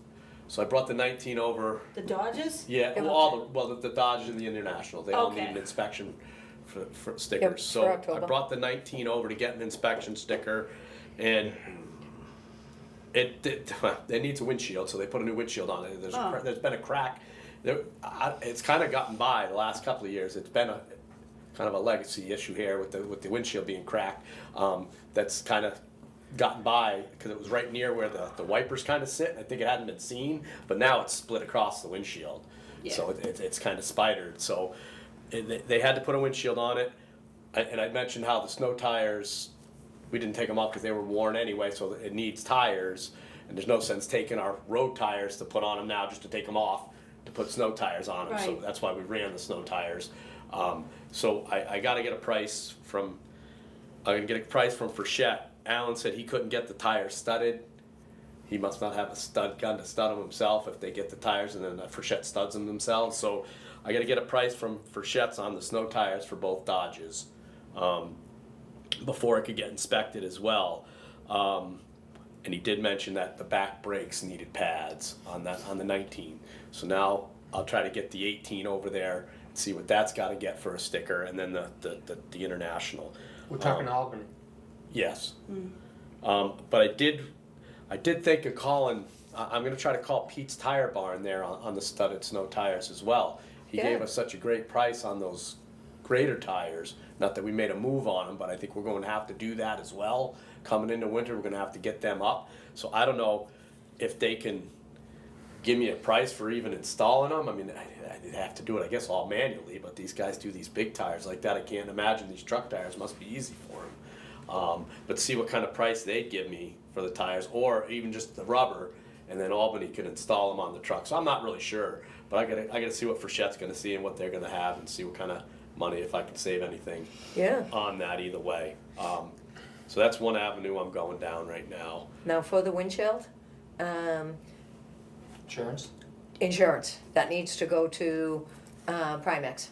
So I brought the 19 over.
The Dodges?
Yeah, well, the Dodge and the International. They all need
Okay.
an inspection for stickers.
Yep,
So
for
I
October.
brought the 19 over to get an inspection sticker, and it needs a windshield, so they put a new windshield on it. There's been a crack. It's kind of gotten by the last couple of years. It's been a kind of a legacy issue here with the windshield being cracked. That's kind of gotten by because it was right near where the wipers kind of sit. I think it hadn't been seen, but now it's split across the windshield.
Yeah.
So it's kind of spidered. So they had to put a windshield on it. And I mentioned how the snow tires, we didn't take them off because they were worn anyway, so it needs tires. And there's no sense taking our road tires to put on them now just to take them off to put snow tires on them. So
Right.
that's why we ran the snow tires. So I got to get a price from, I'm going to get a price from Frechette. Alan said he couldn't get the tires studded. He must not have a stud gun to stud them himself if they get the tires and then Frechette studs them themselves. So I got to get a price from Frechette's on the snow tires for both Dodges before it could get inspected as well. And he did mention that the back brakes needed pads on the 19. So now I'll try to get the 18 over there and see what that's got to get for a sticker, and then the International.
We're talking Albany.
Yes. But I did think of calling. I'm going to try to call Pete's Tire Barn there on the studded snow tires as well. He
Yeah.
gave us such a great price on those greater tires. Not that we made a move on them, but I think we're going to have to do that as well. Coming into winter, we're going to have to get them up. So I don't know if they can give me a price for even installing them. I mean, I'd have to do it, I guess, all manually, but these guys do these big tires like that. I can't imagine these truck tires must be easy for them. But see what kind of price they'd give me for the tires, or even just the rubber, and then Albany could install them on the truck. So I'm not really sure, but I gotta see what Frechette's gonna see and what they're gonna have, and see what kind of money, if I can save anything
Yeah.
on that either way. So that's one avenue I'm going down right now.
Now for the windshield,
Insurance?
insurance, that needs to go to Primex.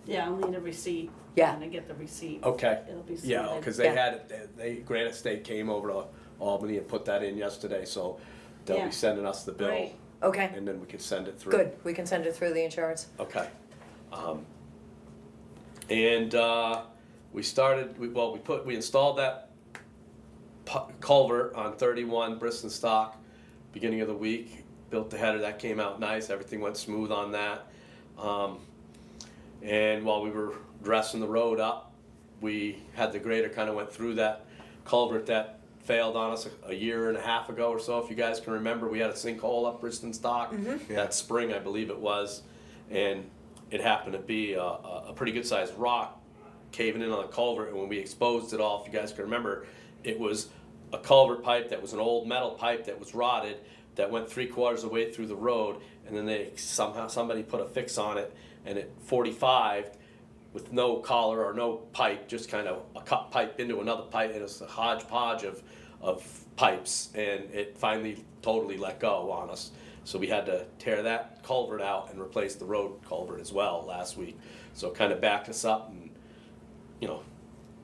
Yeah, I'll need a receipt.
Yeah.
When I get the receipt.
Okay.
It'll be
Yeah,
submitted.
because they
Yeah.
had it. Granite State came over to Albany and put that in yesterday, so they'll
Yeah.
be sending us the bill,
Great.
Okay,
and then we can send it through.
good, we can send it through the insurance.
Okay. And we installed that culvert on 31 Bristol Stock beginning of the week. Built the header, that came out nice. Everything went smooth on that. And while we were dressing the road up, we had the grader kind of went through that culvert that failed on us a year and a half ago or so. If you guys can remember, we had a sinkhole up Bristol Stock that spring, I believe it was, and it happened to be a pretty good sized rock caving in on the culvert. And when we exposed it all, if you guys can remember, it was a culvert pipe that was an old metal pipe that was rotted, that went 3/4 of the way through the road, and then somebody put a fix on it, and it 45 with no collar or no pipe, just kind of a cut pipe into another pipe, and it's a hodgepodge of pipes, and it finally totally let go on us. So we had to tear that culvert out and replace the road culvert as well last week. So it kind of backed us up, and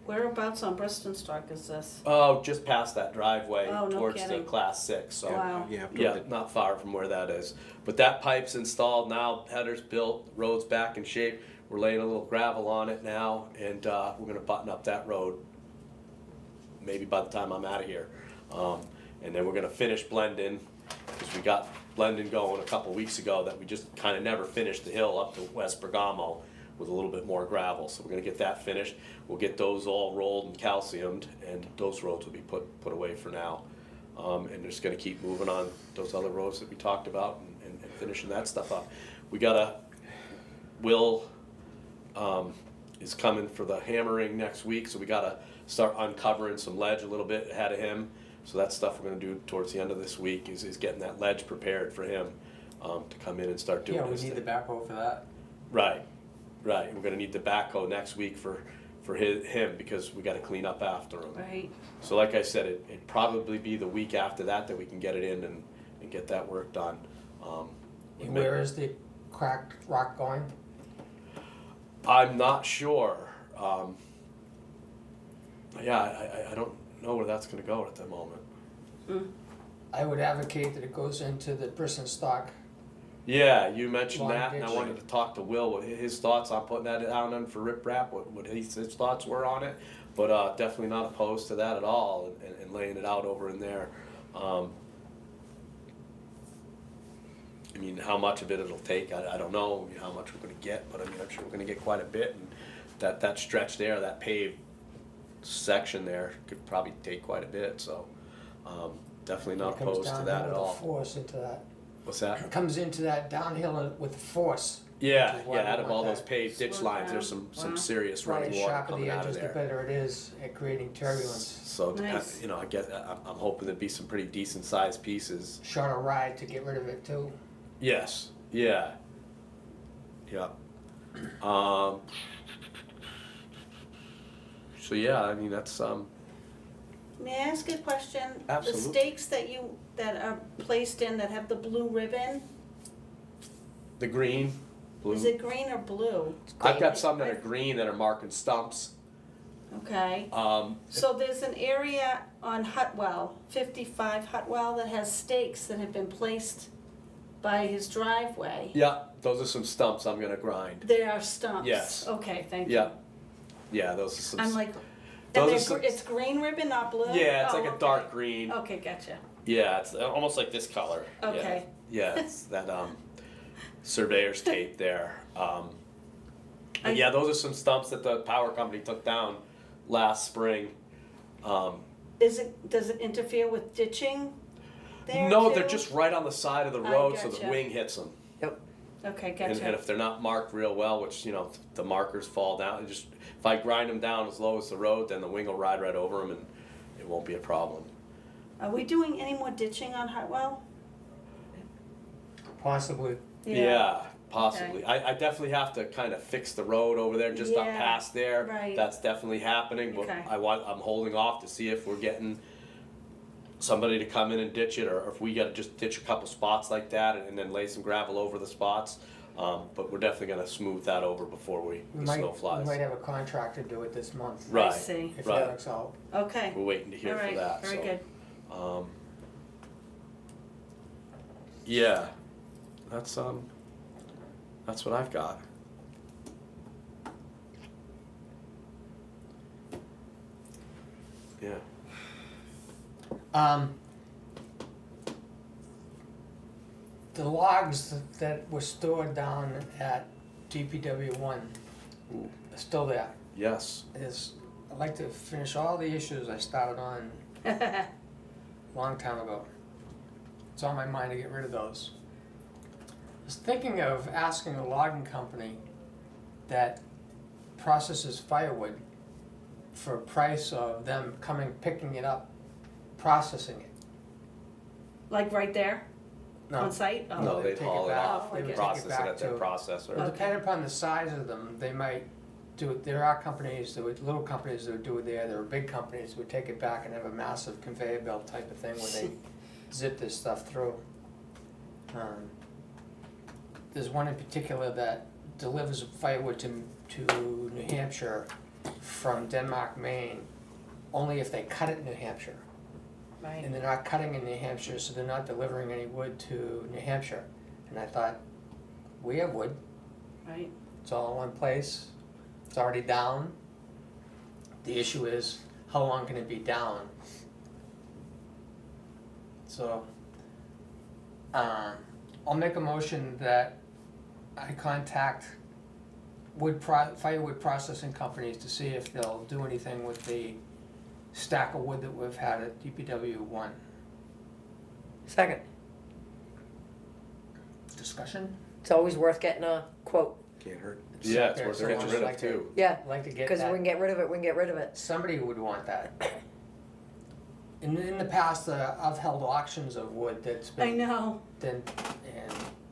Whereabouts on Bristol Stock is this?
oh, just past that driveway
Oh, no
towards the
kidding.
class 6. So
Wow.
yeah, not far from where that is. But that pipe's installed now, header's built, road's back in shape. We're laying a little gravel on it now, and we're gonna button up that road maybe by the time I'm out of here. And then we're gonna finish blending, because we got blending going a couple weeks ago that we just kind of never finished the hill up to West Bergamo with a little bit more gravel. So we're gonna get that finished. We'll get those all rolled and calciumed, and those roads will be put away for now. And just gonna keep moving on those other roads that we talked about and finishing that stuff up. Will is coming for the hammering next week, so we gotta start uncovering some ledge a little bit ahead of him. So that's stuff we're gonna do towards the end of this week, is getting that ledge prepared for him, to come in and start doing
Yeah, we
his
need the
thing.
backhoe for that.
Right, right, we're gonna need the backhoe next week for him, because we gotta clean up after him.
Right.
So like I said, it'd probably be the week after that we can get it in and get that work done.
And where is the cracked rock going?
I'm not sure. Yeah, I don't know where that's gonna go at the moment.
I would advocate that it goes into the Brisson stock.
Yeah, you mentioned
Long
that, and I
ditch.
wanted to talk to Will, what his thoughts on putting that down on for riprap, what his thoughts were on it. But definitely not opposed to that at all, and laying it out over in there. I mean, how much of it it'll take, I don't know, how much we're gonna get, but I mean, I'm sure we're gonna get quite a bit, and that stretch there, that paved section there could probably take quite a bit, so, definitely not
It comes
opposed to
downhill
that at
with a
all.
Force into that.
What's that?
It comes into that downhill with force.
Yeah,
Which is why
yeah,
we
out of
want
all those
that.
paved ditch
Slow
lines, there's
down.
some
Wow.
serious
Right,
running
the
water
sharper
coming
the
out of
edges, the
there.
better it is at creating turbulence.
So,
Nice.
you know, I'm hoping there'd be some pretty decent sized pieces.
Shorter ride to get rid of it too.
Yes, yeah. Yeah. So yeah, I mean, that's,
May I ask a question?
Absolutely.
The stakes that are placed in that have the blue ribbon,
the green, blue.
is it green or blue?
I've got some that are green that are marking stumps.
Okay. So there's an area on Hutwell, 55 Hutwell, that has stakes that have been placed by his driveway.
Yeah, those are some stumps I'm gonna grind.
They are stumps?
Yes.
Okay, thank you.
Yeah. Yeah, those are some.
I'm like,
Those
and
are
they're
some-
it's green ribbon, not blue?
Yeah, it's
Oh,
like a
okay.
dark green.
Okay, gotcha.
Yeah, it's almost like this color. Yeah.
Okay.
Yeah, it's that surveyor's tape there.
I-
But yeah, those are some stumps that the power company took down last spring.
Does it interfere with ditching there
No,
too?
they're just right on the side of the
I
road, so the
gotcha.
wing hits them.
Okay,
And
gotcha.
if they're not marked real well, which, you know, the markers fall down, if I grind them down as low as the road, then the wing will ride right over them and it won't be a problem.
Are we doing any more ditching on Hartwell?
Possibly.
Yeah, possibly. I definitely have to kind of fix the road over there, just up
Yeah,
past there.
right.
That's definitely happening, but
Okay.
I'm holding off to see if we're getting somebody to come in and ditch it, or if we gotta just ditch a couple spots like that and then lay some gravel over the spots. But we're definitely gonna smooth that over before
We
the
might,
snow
we
flies.
might have a contractor do it this month.
I
Right,
see.
If
right.
it works out.
Okay,
We're waiting to
all
hear for
right,
that,
very
so.
good.
Yeah, that's what I've got. Yeah.
The logs that were stored down at DPW one
Ooh.
are still there.
Yes.
I'd like to finish all the issues I started on a long time ago. It's on my mind to get rid of those. I was thinking of asking a logging company that processes firewood for a price of them coming, picking it up, processing it.
Like right there, on site? Oh.
No,
they'd
they'd
take
haul it
back.
off,
Oh,
they'd
okay.
process it
Take it
at
back
their
to-
processor.
Well,
Okay.
depending upon the size of them, they might do it. There are companies that would, little companies that would do it there. There are big companies that would take it back and have a massive conveyor belt type of thing where they zip this stuff through. There's one in particular that delivers firewood to New Hampshire from Denmark, Maine, only if they cut it in New Hampshire.
Right,
And they're not cutting in New Hampshire, so they're not delivering any wood to New Hampshire. And I thought, we have wood.
right.
It's all in one place. It's already down. The issue is, how long can it be down? So, I'll make a motion that I contact firewood processing companies to see if they'll do anything with the stack of wood that we've had at DPW one.
Second,
Discussion?
it's always worth getting a quote.
Can't hurt.
Yeah, it's
Okay,
worth
so
getting
just
rid of
like to-
too.
Yeah,
I'd like to get
because we
that.
can get rid of it, we can get rid of it.
Somebody would want that. in the past, I've held auctions of wood that's
I
been,
know,
and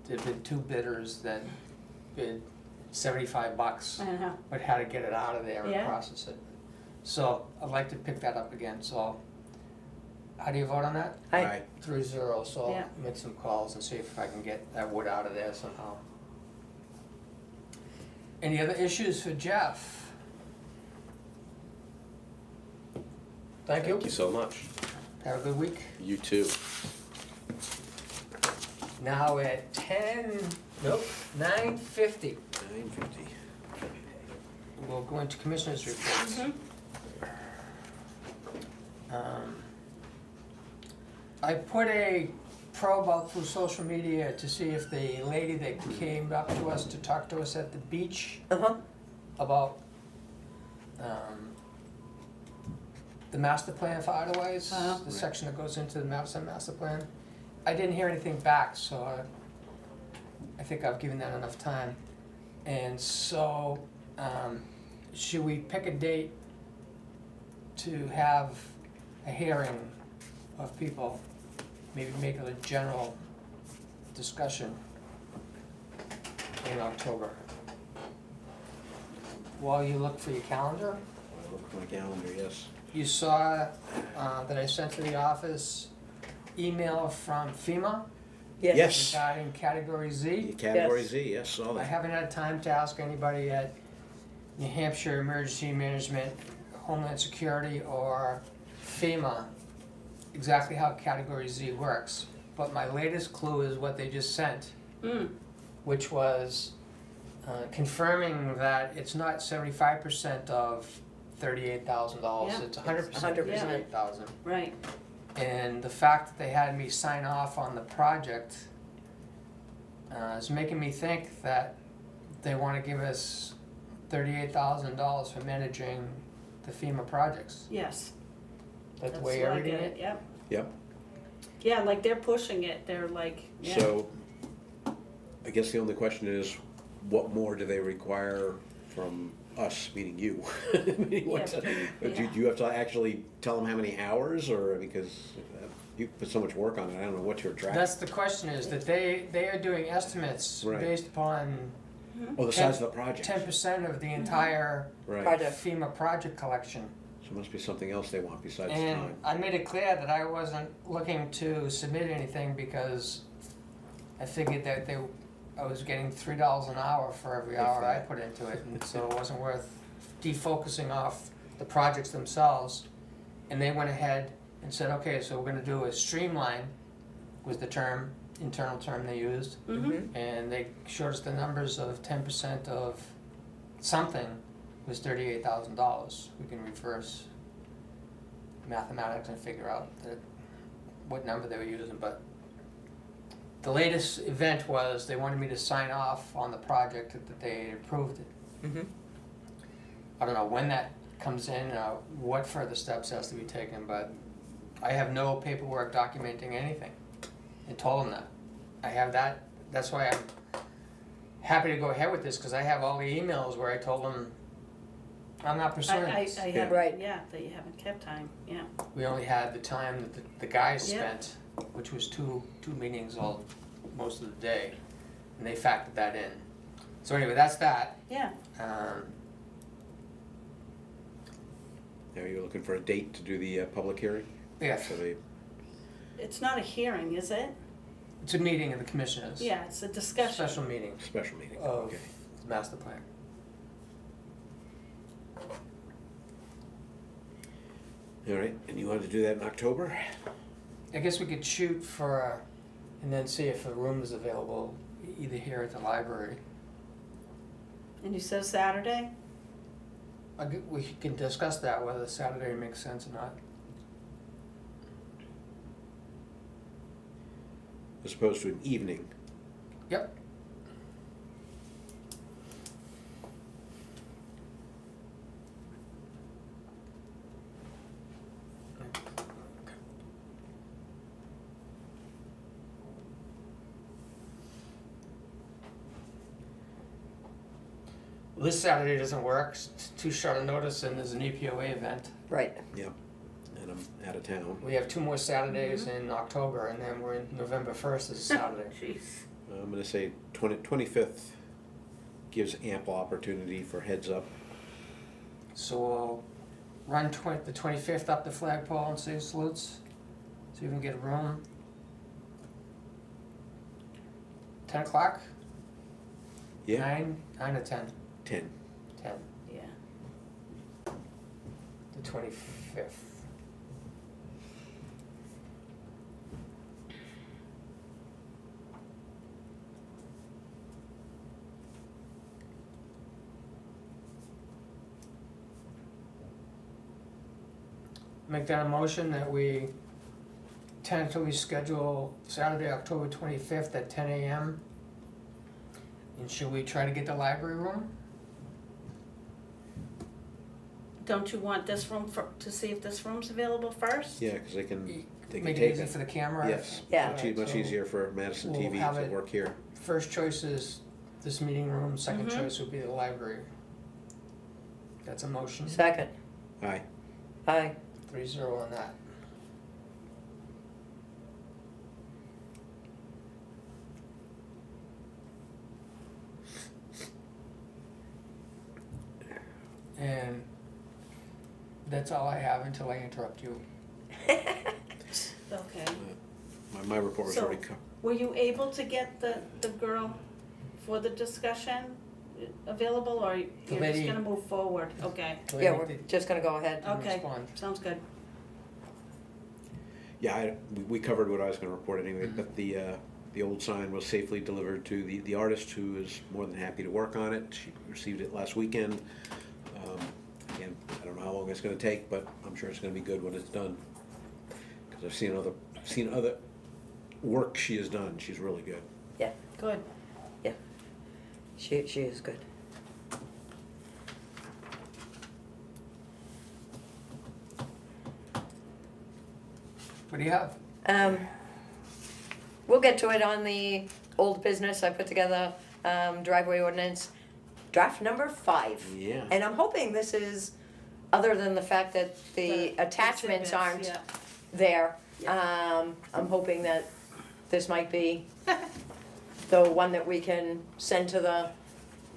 there've been two bidders that bid $75,
I know.
but had to get it out of there and
Yeah.
process it. So I'd like to pick that up again, so how do you vote on that?
I,
3-0, so
Yeah.
I'll make some calls and see if I can get that wood out of there somehow. Any other issues for Jeff? Thank you.
Thank you so much.
Have a good week.
You too.
Now at 9:50,
9:50.
we'll go into commissioners' reports.
Mhm.
I put a probe out through social media to see if the lady that came up to us to talk to us at the beach
uh-huh,
about the master plan for Idleways,
Oh.
the section that goes into the Madison master plan. I didn't hear anything back, so I think I've given that enough time. And so, should we pick a date to have a hearing of people? Maybe make it a general discussion in October. While you look for your calendar,
I look at my calendar, yes.
you saw that I sent to the office email from FEMA
yes.
Yes.
regarding Category Z.
Category
Yes.
Z, yes, saw
I
that.
haven't had time to ask anybody at New Hampshire Emergency Management, Homeland Security, or FEMA exactly how Category Z works. But my latest clue is what they just sent,
Mm.
which was confirming that it's not 75% of $38,000,
Yeah.
it's 100% of
100%.
$38,000.
Right,
And the fact that they had me sign off on the project is making me think that they want to give us $38,000 for managing the FEMA projects.
yes.
That's the
That's
way
what
you're
I
reading
get
it?
it, yep.
Yep.
Yeah, like they're pushing it, they're like, yeah.
So, I guess the only question is, what more do they require from us, meaning you? Meaning what-
Yeah.
Do you have to actually tell them how many hours, or, because you put so much work on it, I don't know what you're tracking.
That's the question, is that they are doing estimates
Right.
based upon
Oh, the size of the project.
10% of the entire
Right,
Project.
FEMA project collection.
so it must be something else they want besides
And
time.
I made it clear that I wasn't looking to submit anything because I figured that I was getting $3 an hour for every
If
hour I
that.
put into it, and so it wasn't worth defocusing off the projects themselves. And they went ahead and said, okay, so we're gonna do a streamline, was the term, internal term they used.
Mm-hmm.
And they showed us the numbers of 10% of something was $38,000. We can reverse mathematics and figure out what number they were using, but the latest event was they wanted me to sign off on the project that they had approved it.
Mm-hmm.
I don't know when that comes in, what further steps has to be taken, but I have no paperwork documenting anything, and told them that. I have that, that's why I'm happy to go ahead with this, because I have all the emails where I told them I'm not pursuing this.
I
Yeah.
have,
Right.
yeah, that you haven't kept time, yeah.
We only had the time that the guys
Yeah.
spent, which was two meetings all, most of the day, and they factored that in. So anyway, that's that.
Yeah,
Now you're looking for a date to do the public hearing?
Yeah,
So they,
it's not a hearing, is it?
it's a meeting of the commissioners.
Yeah, it's a discussion.
Special meeting
special meeting,
of
okay.
the master plan.
All right, and you wanted to do that in October?
I guess we could shoot for, and then see if a room is available, either here at the library.
And you said Saturday?
We can discuss that, whether Saturday makes sense or not.
As opposed to an evening?
Yep. This Saturday doesn't work, it's too short a notice, and there's an EPOA event.
Right.
Yep. out of town.
We have 2 more Saturdays in October, and then we're in November 1st is a Saturday.
Jeez.
I'm gonna say 25th gives ample opportunity for heads up.
So we'll run the 25th up the flagpole and say salutes, so you can get a room. 10 o'clock?
Yeah,
9 or 10?
10.
10,
Yeah.
the 25th. Make that a motion that we tentatively schedule Saturday, October 25th at 10 a.m. And should we try to get the library room?
Don't you want this room to see if this room's available first?
Yeah, because they can
Make
take
it easy
it.
for the camera?
Yes,
Yeah.
much easier for Madison
we'll
TV
have
to
it-
work here.
First choice is this meeting room, second
Mhm.
choice would be the library. That's a motion,
Second.
Aye.
Aye.
3-0 on that. And that's all I have until I interrupt you.
Okay.
My report was
So-
already covered.
Were you able to get the girl for the discussion available, or you're just
lady-
gonna move forward? Okay,
Do I
Yeah,
need
we're
to-
just gonna go ahead.
didn't
Okay.
respond?
sounds good.
Yeah, we covered what I was gonna report anyway, but the old sign was safely delivered to the artist, who is more than happy to work on it. She received it last weekend. Again, I don't know how long it's gonna take, but I'm sure it's gonna be good when it's done. Because I've seen other work she has done. She's really good.
Good.
She is good.
What do you have?
We'll get to it on the old business. I put together driveway ordinance, draft number 5.
Yeah.
And I'm hoping this is, other than the fact that the attachments
Exhibits,
aren't
yeah.
there, I'm hoping that this might be the one that we can send to the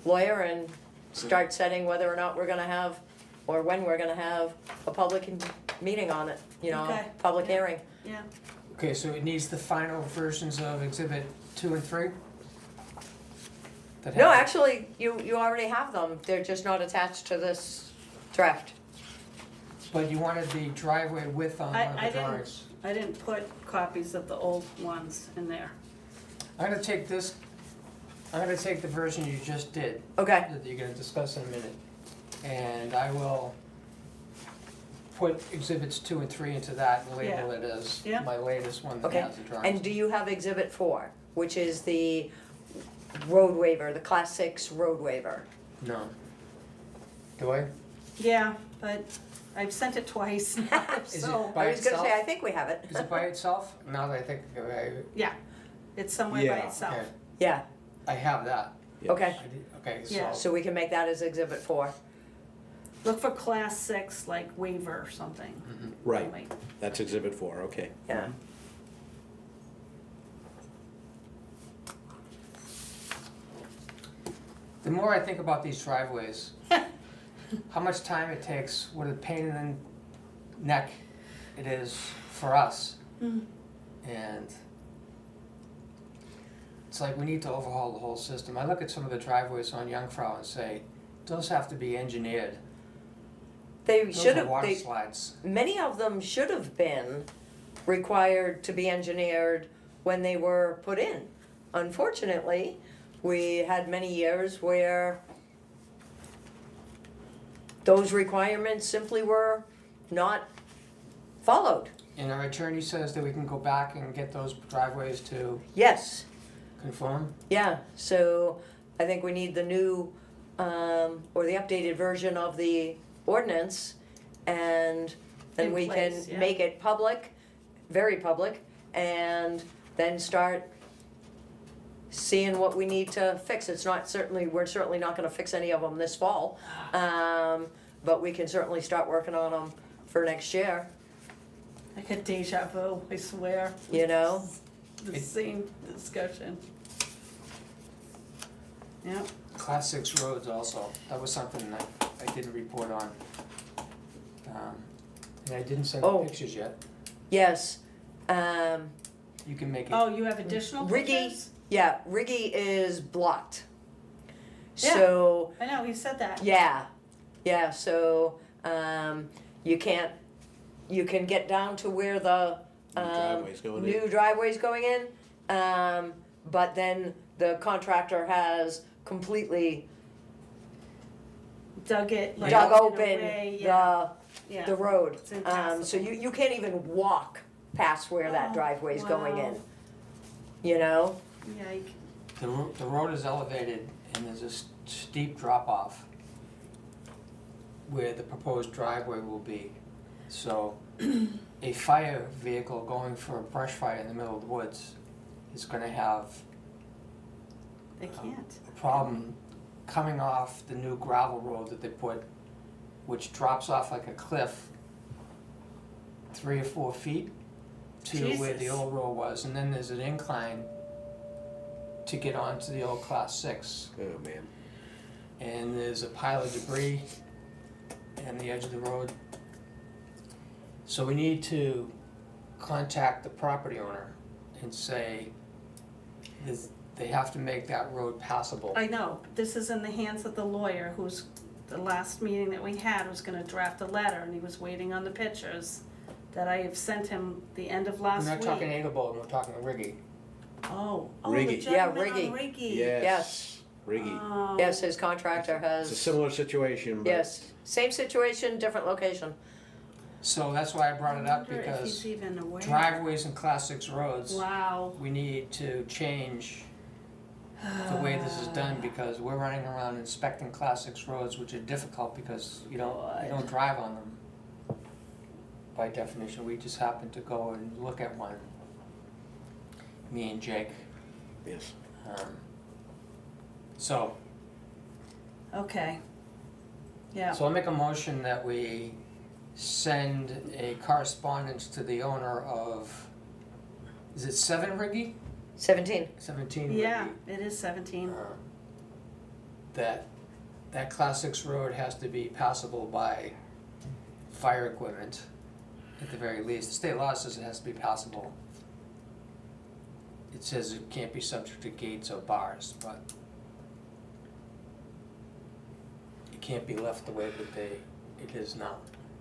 lawyer and start setting whether or not we're gonna have, or when we're gonna have a public meeting on it,
Okay.
public
Yeah.
hearing.
Yeah.
Okay, so it needs the final versions of exhibit 2 and 3? That
No,
have-
actually, you already have them, they're just not attached to this draft.
But you wanted the driveway width on one of
I
the drawings.
didn't put copies of the old ones in there.
I'm gonna take the version you just did,
Okay,
that you're gonna discuss in a minute, and I will put exhibits 2 and 3 into that and label it as
Yeah.
my latest one that
okay.
has the drawings.
And do you have exhibit 4, which is the road waiver, the class 6 road waiver?
No. Do I?
Yeah, but I've sent it twice now,
Is it
so,
by
I was gonna say,
itself?
I think we have it.
Is it by itself? Now that I think of it,
yeah, it's somewhere by
Yeah.
itself.
okay,
Yeah,
I have that.
Yes.
okay,
I did, okay,
Yeah.
so,
so we can make that as exhibit 4.
Look for class 6, like waiver or something.
Right,
Like,
that's exhibit 4, okay.
Yeah.
the more I think about these driveways, how much time it takes, what a pain in the neck it is for us.
Mm.
And it's like we need to overhaul the whole system. I look at some of the driveways on Jungfrau and say, those have to be engineered.
They
Those
should
are
have,
water slides.
many of them should have been required to be engineered when they were put in. Unfortunately, we had many years where those requirements simply were not followed.
And our attorney says that we can go back and get those driveways to
Yes,
conform.
yeah, so I think we need the new, or the updated version of the ordinance, and then
In
we
place,
can
yeah.
make it public, very public, and then start seeing what we need to fix. It's not certainly, we're certainly not gonna fix any of them this fall, but we can certainly start working on them for next year.
Hit deja vu, I swear.
you know?
The same discussion. Yep.
Class 6 roads also, that was something that I didn't report on. And I didn't send the
Oh.
pictures yet.
Yes,
You can make it.
Oh, you have additional
Riggy.
pictures?
yeah, Riggy is blocked.
Yeah.
So,
I know, he said that.
yeah, so, you can get down to where the,
New driveway's going in.
new driveway's going in, but then the contractor has completely
Dug it like
dug
in a
open
way, yeah,
the
yeah.
road.
It's
So
impassable.
you can't even walk past where that
Oh,
driveway's going
wow.
in, you know?
Yike.
The road is elevated and there's a steep drop off where the proposed driveway will be. So a fire vehicle going for a brush fire in the middle of the woods is gonna have
They can't.
a problem coming off the new gravel road that they put, which drops off like a cliff 3 or 4 feet to where the
Jesus.
old road was, and then there's an incline to get onto the old class 6.
Oh, man.
And there's a pile of debris on the edge of the road. So we need to contact the property owner and say they have to make that road passable.
I know, this is in the hands of the lawyer who's, the last meeting that we had was gonna draft a letter and he was waiting on the pictures that I have sent him the end of
We're
last
not
week.
talking Engelbold, we're talking Riggy.
Oh, the
Riggy.
Yeah,
gentleman on
Riggy.
Riggy.
Yes. Riggy.
Oh.
Yes, his contractor
It's a
has,
similar situation, but.
yes, same situation, different location.
So that's why I brought it up,
I wonder if
because
he's even aware.
driveways in class 6 roads,
Wow.
we need to change the way this is done, because we're running around inspecting class 6 roads, which are difficult because you don't drive on them. By definition, we just happened to go and look at one, me and Jake.
Yes.
So
Okay. Yeah.
I'll make a motion that we send a correspondence to the owner of, is it 7 Riggy?
17.
17 Riggy.
Yeah, it is 17.
That class 6 road has to be passable by fire equipment at the very least. The state law says it has to be passable. It says it can't be subject to gates or bars, but it can't be left the way that it is now.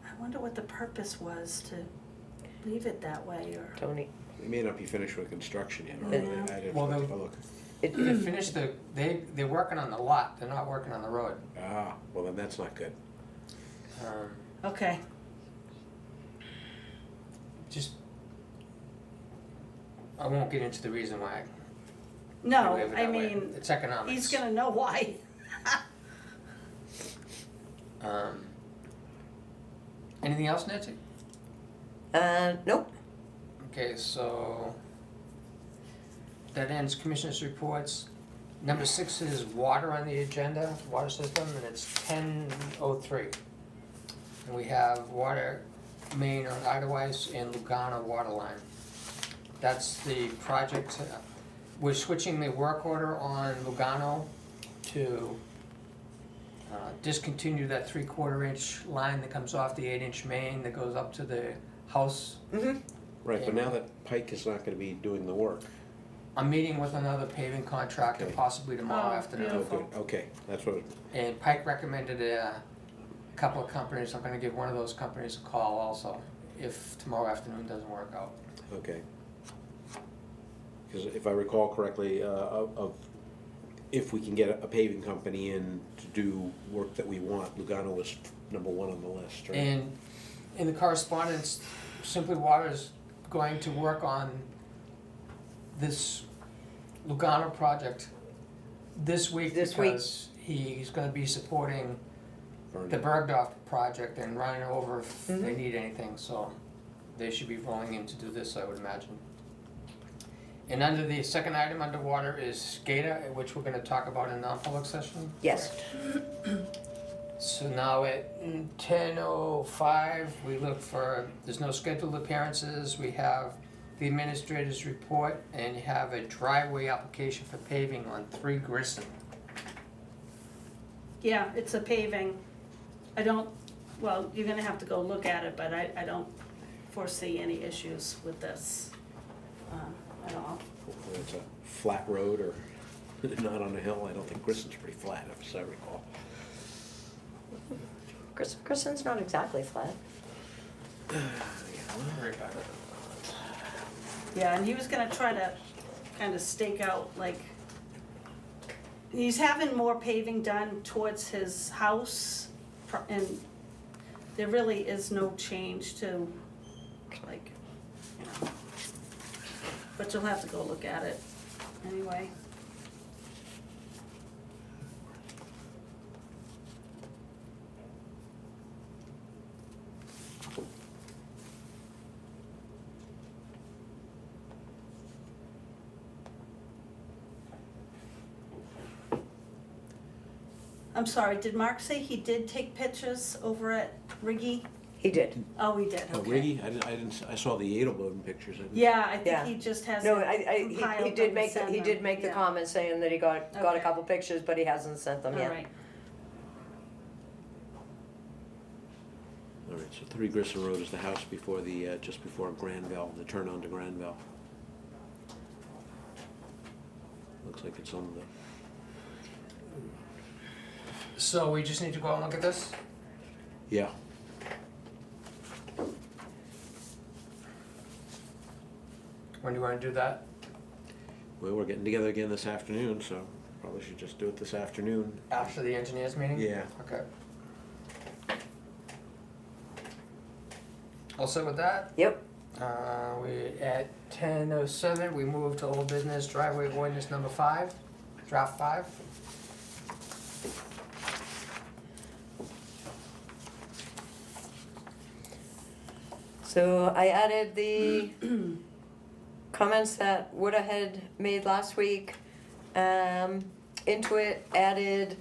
I wonder what the purpose was to leave it that way, or.
Tony.
We may not be finished with construction yet, or
Yeah.
I'd have
Well,
to
the-
take a look.
It,
They finished they're working on the lot, they're not working on the road.
Ah, well then that's not good.
Okay.
Just, I won't get into the reason why.
No,
they leave it
I
that way.
mean,
It's economics.
he's gonna know why.
Anything else, Nancy?
nope.
Okay, so that ends commissioners' reports. Number 6 is water on the agenda, water system, and it's 10:03. And we have water main on Idlewise and Lugano water line. That's the project. We're switching the work order on Lugano to discontinue that 3/4 inch line that comes off the 8-inch main that goes up to the house.
Mm-hmm.
Right, but now that Pike is not gonna be doing the work.
I'm meeting with another paving contractor
Okay.
possibly tomorrow
Oh,
afternoon.
Oh,
Beautiful.
good, okay, that's what,
And Pike recommended a couple of companies. I'm gonna give one of those companies a call also, if tomorrow afternoon doesn't work out.
okay. Because if I recall correctly, if we can get a paving company in to do work that we want, Lugano was number 1 on the list, right?
And in the correspondence, Simply Water is going to work on this Lugano project this week
This week.
because he's gonna be supporting
Burn
the
it.
Bergdorf project and running over if they
Mhm.
need anything, so they should be rolling in to do this, I would imagine. And under the second item underwater is SCADA, which we're gonna talk about in non-public session.
Yes.
So now at 10:05, we look for, there's no scheduled appearances, we have the administrator's report, and you have a driveway application for paving on 3 Grissom.
Yeah, it's a paving. I don't, well, you're gonna have to go look at it, but I don't foresee any issues with this, at all.
Hopefully it's a flat road or not on a hill. I don't think Grissom's pretty flat, if I recall.
Kristen's not exactly flat.
Yeah, and he was gonna try to kind of stake out, like, he's having more paving done towards his house, and there really is no change to, like, you know. But you'll have to go look at it anyway. I'm sorry, did Mark say he did take pictures over at Riggy?
He did.
Oh, he did,
Oh,
okay.
Riggy? I didn't, I saw the Edelboden pictures. I didn't-
Yeah, I
Yeah.
think he just has
No,
compiled
he did
them
make,
and
he
sent
did
them.
make the
Yeah.
comment saying that he got a
Okay.
couple pictures, but he hasn't sent them
All
yet.
right.
All right, so 3 Grissom Road is the house before the, just before Granville, the turn onto Granville. Looks like it's on the,
So we just need to go and look at this?
yeah.
When do you wanna do that?
Well, we're getting together again this afternoon, so probably should just do it this afternoon.
After the engineers meeting?
Yeah.
Okay. All set with that?
Yep.
We, at 10:07, we move to old business driveway ordinance number 5, draft 5.
So I added the comments that Wood'a had made last week into it, added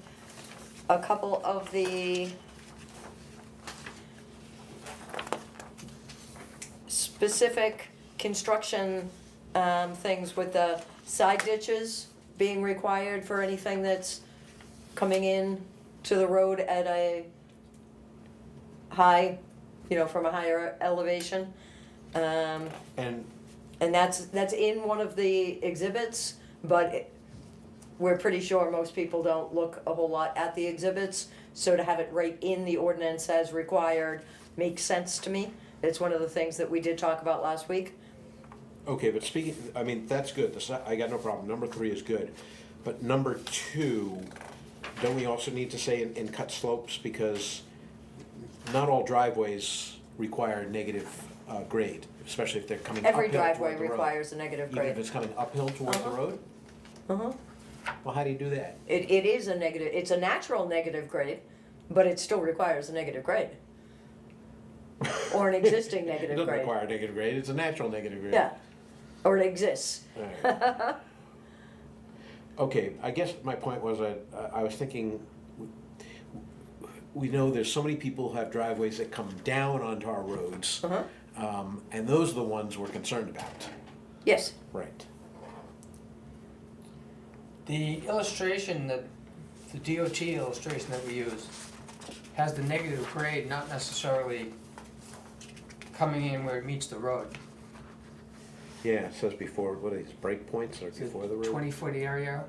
a couple of the specific construction things with the side ditches being required for anything that's coming in to the road at a high, from a higher elevation.
And
And that's in one of the exhibits, but we're pretty sure most people don't look a whole lot at the exhibits, so to have it right in the ordinance as required makes sense to me. It's one of the things that we did talk about last week.
okay, but speaking, I mean, that's good, I got no problem, number 3 is good. But number 2, don't we also need to say in cut slopes, because not all driveways require negative grade, especially if they're coming uphill
Every
toward
driveway
the road.
requires a negative
Even if
grade.
it's coming uphill towards the
Uh-huh.
road?
Uh-huh.
Well, how do you do that?
It is a negative, it's a natural negative grade, but it still requires a negative grade. Or an existing
It
negative
doesn't
grade.
require a negative grade, it's a natural negative grade.
Yeah, or it exists.
Alright. Okay, I guess my point was, I was thinking, we know there's so many people who have driveways that come down onto our roads,
Uh-huh.
and those are the ones we're concerned about.
Yes,
Right.
The illustration that, the DOT illustration that we use has the negative grade not necessarily coming in where it meets the road.
Yeah, it says before, what are these, break points or
It's
before the
a
road?
20-foot area.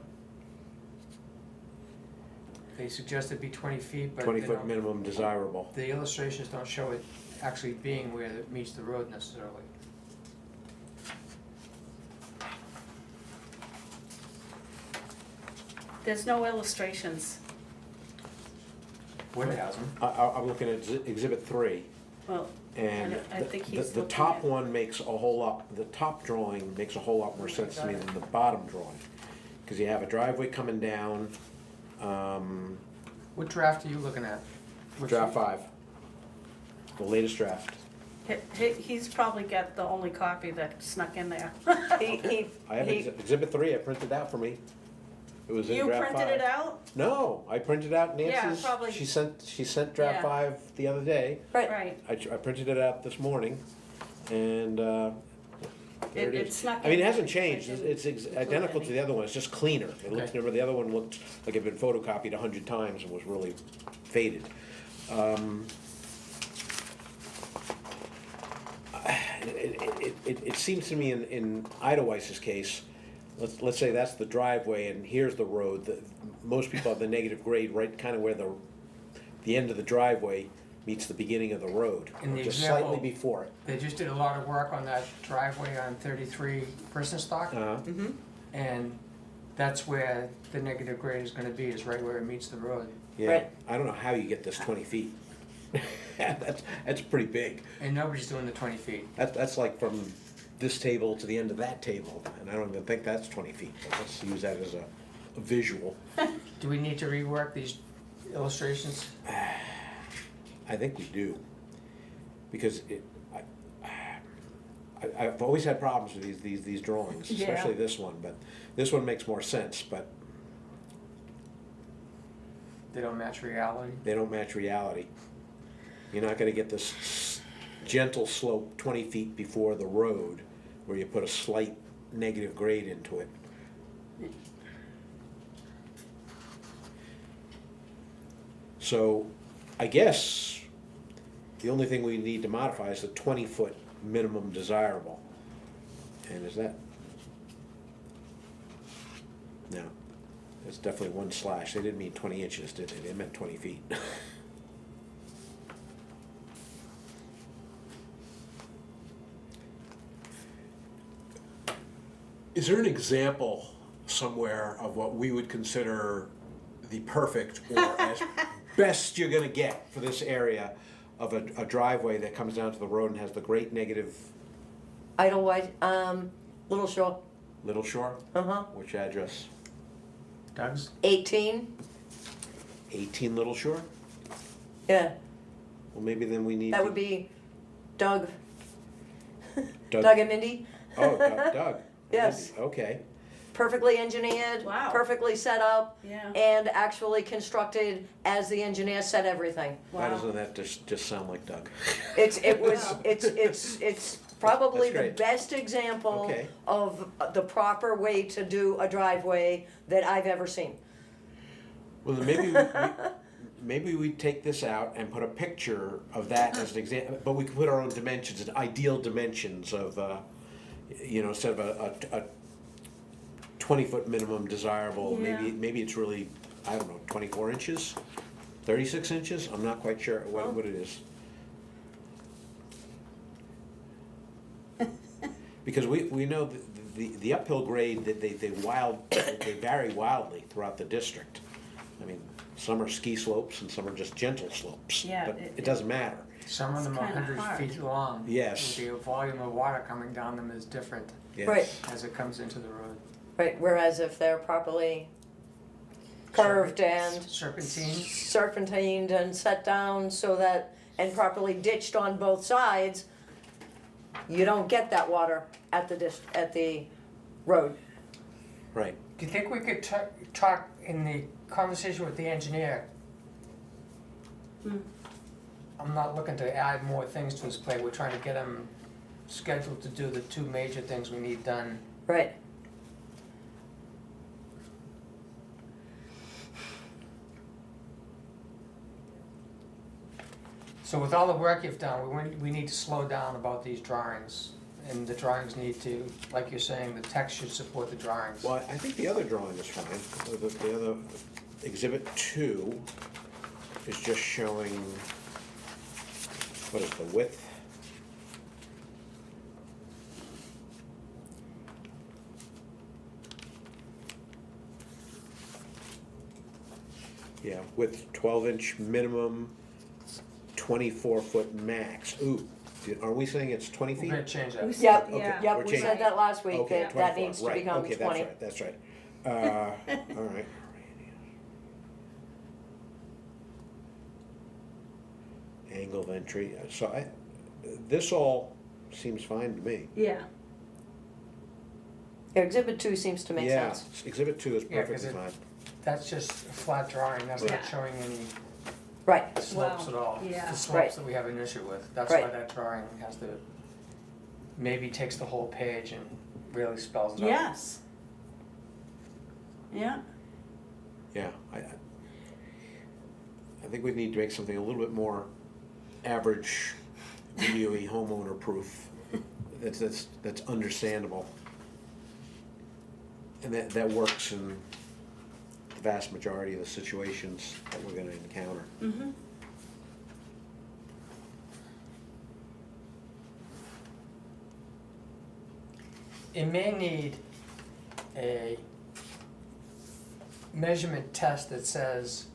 They suggest it be 20 feet, but
20
they
foot
don't-
minimum desirable.
the illustrations don't show it actually being where it meets the road necessarily.
There's no illustrations.
Wood has them.
I'm looking at exhibit 3,
Well,
and
I think he's
the
looking
top
at-
one makes a whole lot, the top drawing makes a whole lot more sense to me than the bottom drawing. Cause you have a driveway coming down,
What draft are you looking at? Which-
draft 5. The latest draft.
He's probably got the only copy that snuck in there.
he,
I have
he,
exhibit 3, I printed out for me. It was in
You
draft 5.
printed it out?
No, I printed out
Yeah,
Nancy's.
probably.
She sent draft
Yeah.
5 the other day.
Right,
Right.
I printed it out this morning, and there it is.
It's snuck
I mean, it
in.
hasn't changed.
I
It's
didn't
identical
include
to the other one. It's just cleaner. It looks.
Okay.
Remember, the other one looked like it'd been photocopied 100 times and was really faded. It seems to me in Edelweiss's case, let's say that's the driveway and here's the road. Most people have the negative grade right kind of where the end of the driveway meets the beginning of the road,
In the
just
example-
slightly before it.
They just did a lot of work on that driveway on 33 Brissenstock,
Uh-huh.
and that's where the negative grade is gonna be, is right where it meets the road.
Yeah,
Right.
I don't know how you get this 20 feet. That's pretty big.
And nobody's doing the 20 feet.
That's like from this table to the end of that table, and I don't even think that's 20 feet. But let's use that as a visual.
Do we need to rework these illustrations?
I think we do, because I've always had problems with these drawings,
Yeah.
especially this one. But this one makes more sense. But
They don't match reality?
they don't match reality. You're not going to get this gentle slope 20 feet before the road, where you put a slight negative grade into it. So, I guess the only thing we need to modify is the 20-foot minimum desirable. And is that? No, it's definitely 1 slash. They didn't mean 20 inches, did they? They meant 20 feet. Is there an example somewhere of what we would consider the perfect or as best you're gonna get for this area of a driveway that comes down to the road and has the great negative
Idlewild, Little Shore,
Little Shore?
uh-huh,
Which address?
Doug's?
18,
18 Little Shore?
yeah,
Well, maybe then we need
that
to-
would be Doug.
Doug-
Doug and Mindy,
Oh, Doug.
Yes.
Okay.
perfectly engineered,
Wow.
perfectly set up,
Yeah.
and actually constructed as the engineer said everything.
Why
Wow.
doesn't that just sound like Doug?
It's probably
That's
the
great.
best example
Okay.
of the proper way to do a driveway that I've ever seen.
Well, then maybe we take this out and put a picture of that as an example, but we could put our own dimensions, ideal dimensions of, instead of a 20-foot minimum desirable,
Yeah.
maybe it's really, I don't know, 24 inches, 36 inches? I'm not quite sure what it is. Because we know the uphill grade that they vary wildly throughout the district. I mean, some are ski slopes and some are just gentle slopes.
Yeah,
But
it-
it doesn't matter.
Some of them are
It's kinda
100
hard.
feet long.
Yes.
The volume of water coming down them is different
Yes.
Right.
as it comes into the road.
Right, whereas if they're properly curved and
Serpentine?
serpentined and set down so that, and properly ditched on both sides, you don't get that water at the road.
Right.
Do you think we could talk in the conversation with the engineer? I'm not looking to add more things to his plate, we're trying to get him scheduled to do the 2 major things we need done.
Right.
So with all the work you've done, we need to slow down about these drawings. And the drawings need to, like you're saying, the text should support the drawings.
Well, I think the other drawing is fine. The other, Exhibit 2 is just showing, what is the width? Yeah, width 12-inch minimum, 24-foot max. Ooh, are we saying it's 20
We're
feet?
gonna change that.
We said-
Yep,
Yeah.
Okay.
yep,
We're
we
changing.
said that last week,
Okay,
that
24,
needs to
right,
become
okay,
20.
That's right. All right. Angle of entry, this all seems fine to me.
Yeah.
Exhibit 2 seems to make
Yeah,
sense.
exhibit 2 is
Yeah, 'cause
perfectly
it-
fine.
That's just a flat drawing, that's
Yeah.
not showing any
Right,
slopes
Wow,
at all. It's
yeah.
the
Right.
slopes that we have an issue with. That's why
Right.
that drawing has to, maybe takes the whole page and really spells it out.
Yes. Yeah,
Yeah, I think we need to make something a little bit more average, VDOE homeowner proof. That's understandable. And that works in the vast majority of the situations that we're gonna encounter.
mm-hmm,
It may need a measurement test that says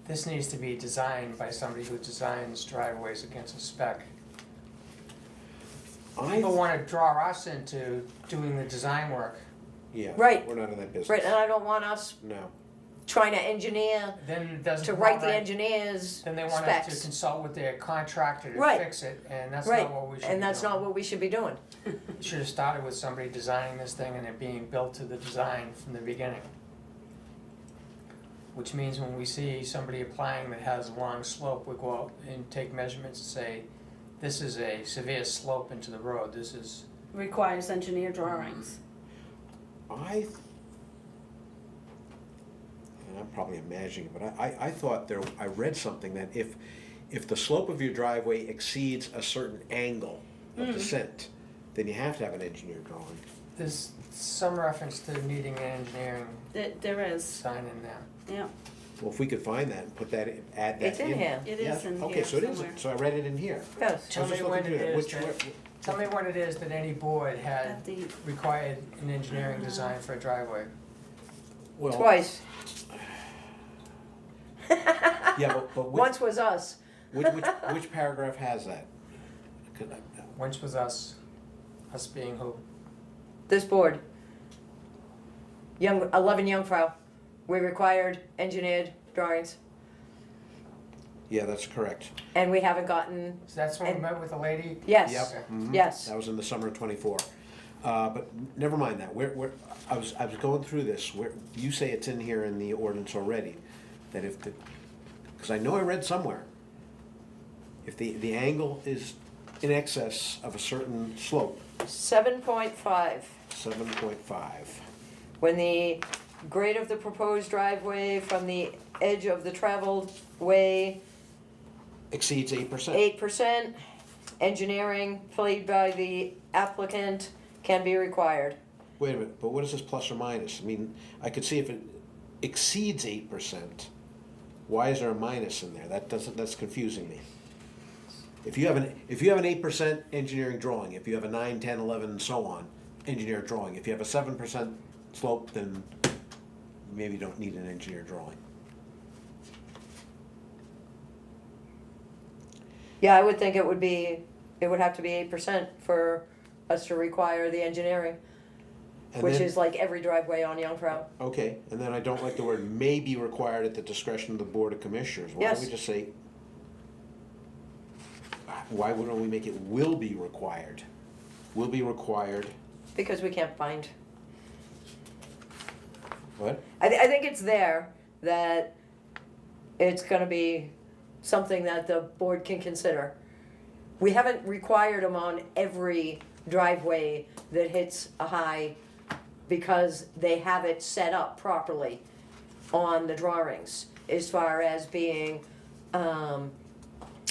this needs to be designed by somebody who designs driveways against a spec. People wanna draw us into doing the design work,
Yeah,
Right.
we're not in that business.
right, and I don't want us
No,
trying to engineer,
then it doesn't.
to write the
right.
engineers
Then they want us to
specs.
consult with their contractor to
Right.
fix it, and that's
Right,
not what we should be doing.
and that's not what we should be doing.
Should have started with somebody designing this thing and it being built to the design from the beginning. Which means when we see somebody applying that has a long slope, we go out and take measurements and say, this is a severe slope into the road, this is,
requires engineer drawings.
and I'm probably imagining, but I thought I read something that if the slope of your driveway exceeds a certain angle of descent, then you have to have an engineered drawing.
there's some reference to needing an engineering
There is,
sign in there.
yeah,
Well, if we could find that and put that, add that in.
It's in here.
it
Yeah,
is in
okay,
here
so it is,
somewhere.
so I read it in here.
Yes,
Tell
I was
me
just
when
looking
it
through that.
is
Which
that,
way-
tell me what it is that any board had
At the,
required an engineering design for a driveway.
Well,
twice.
yeah, but
Once was us.
which paragraph has that? 'Cause
Whence was us being who?
This board. 11 Youngfrau, we required engineered drawings,
Yeah, that's correct.
and we haven't gotten,
So that's when we
And-
met with the lady?
yes,
Yep. Mhm.
yes.
That was in the summer of '24. But never mind that. I was going through this. You say it's in here in the ordinance already, that because I know I read somewhere, if the angle is in excess of a certain slope,
7.5,
7.5.
when the grade of the proposed driveway from the edge of the traveled way,
Exceeds 8%.
8%, engineering played by the applicant can be required.
Wait a minute, but what is this plus or minus? I mean, I could see if it exceeds 8%, why is there a minus in there? That's confusing me. If you have an 8% engineering drawing, if you have a 9, 10, 11, and so on, engineered drawing, if you have a 7% slope, then maybe you don't need an engineered drawing.
Yeah, I would think it would have to be 8% for us to require the engineering,
And
which
then-
is like every driveway on Youngfrau.
Okay, and then I don't like the word may be required at the discretion of the Board of Commissioners. Why don't we
Yes.
just say, why wouldn't we make it will be required? Will be required,
Because we can't find.
what?
I think it's there that it's gonna be something that the board can consider. We haven't required them on every driveway that hits a high because they have it set up properly on the drawings as far as being,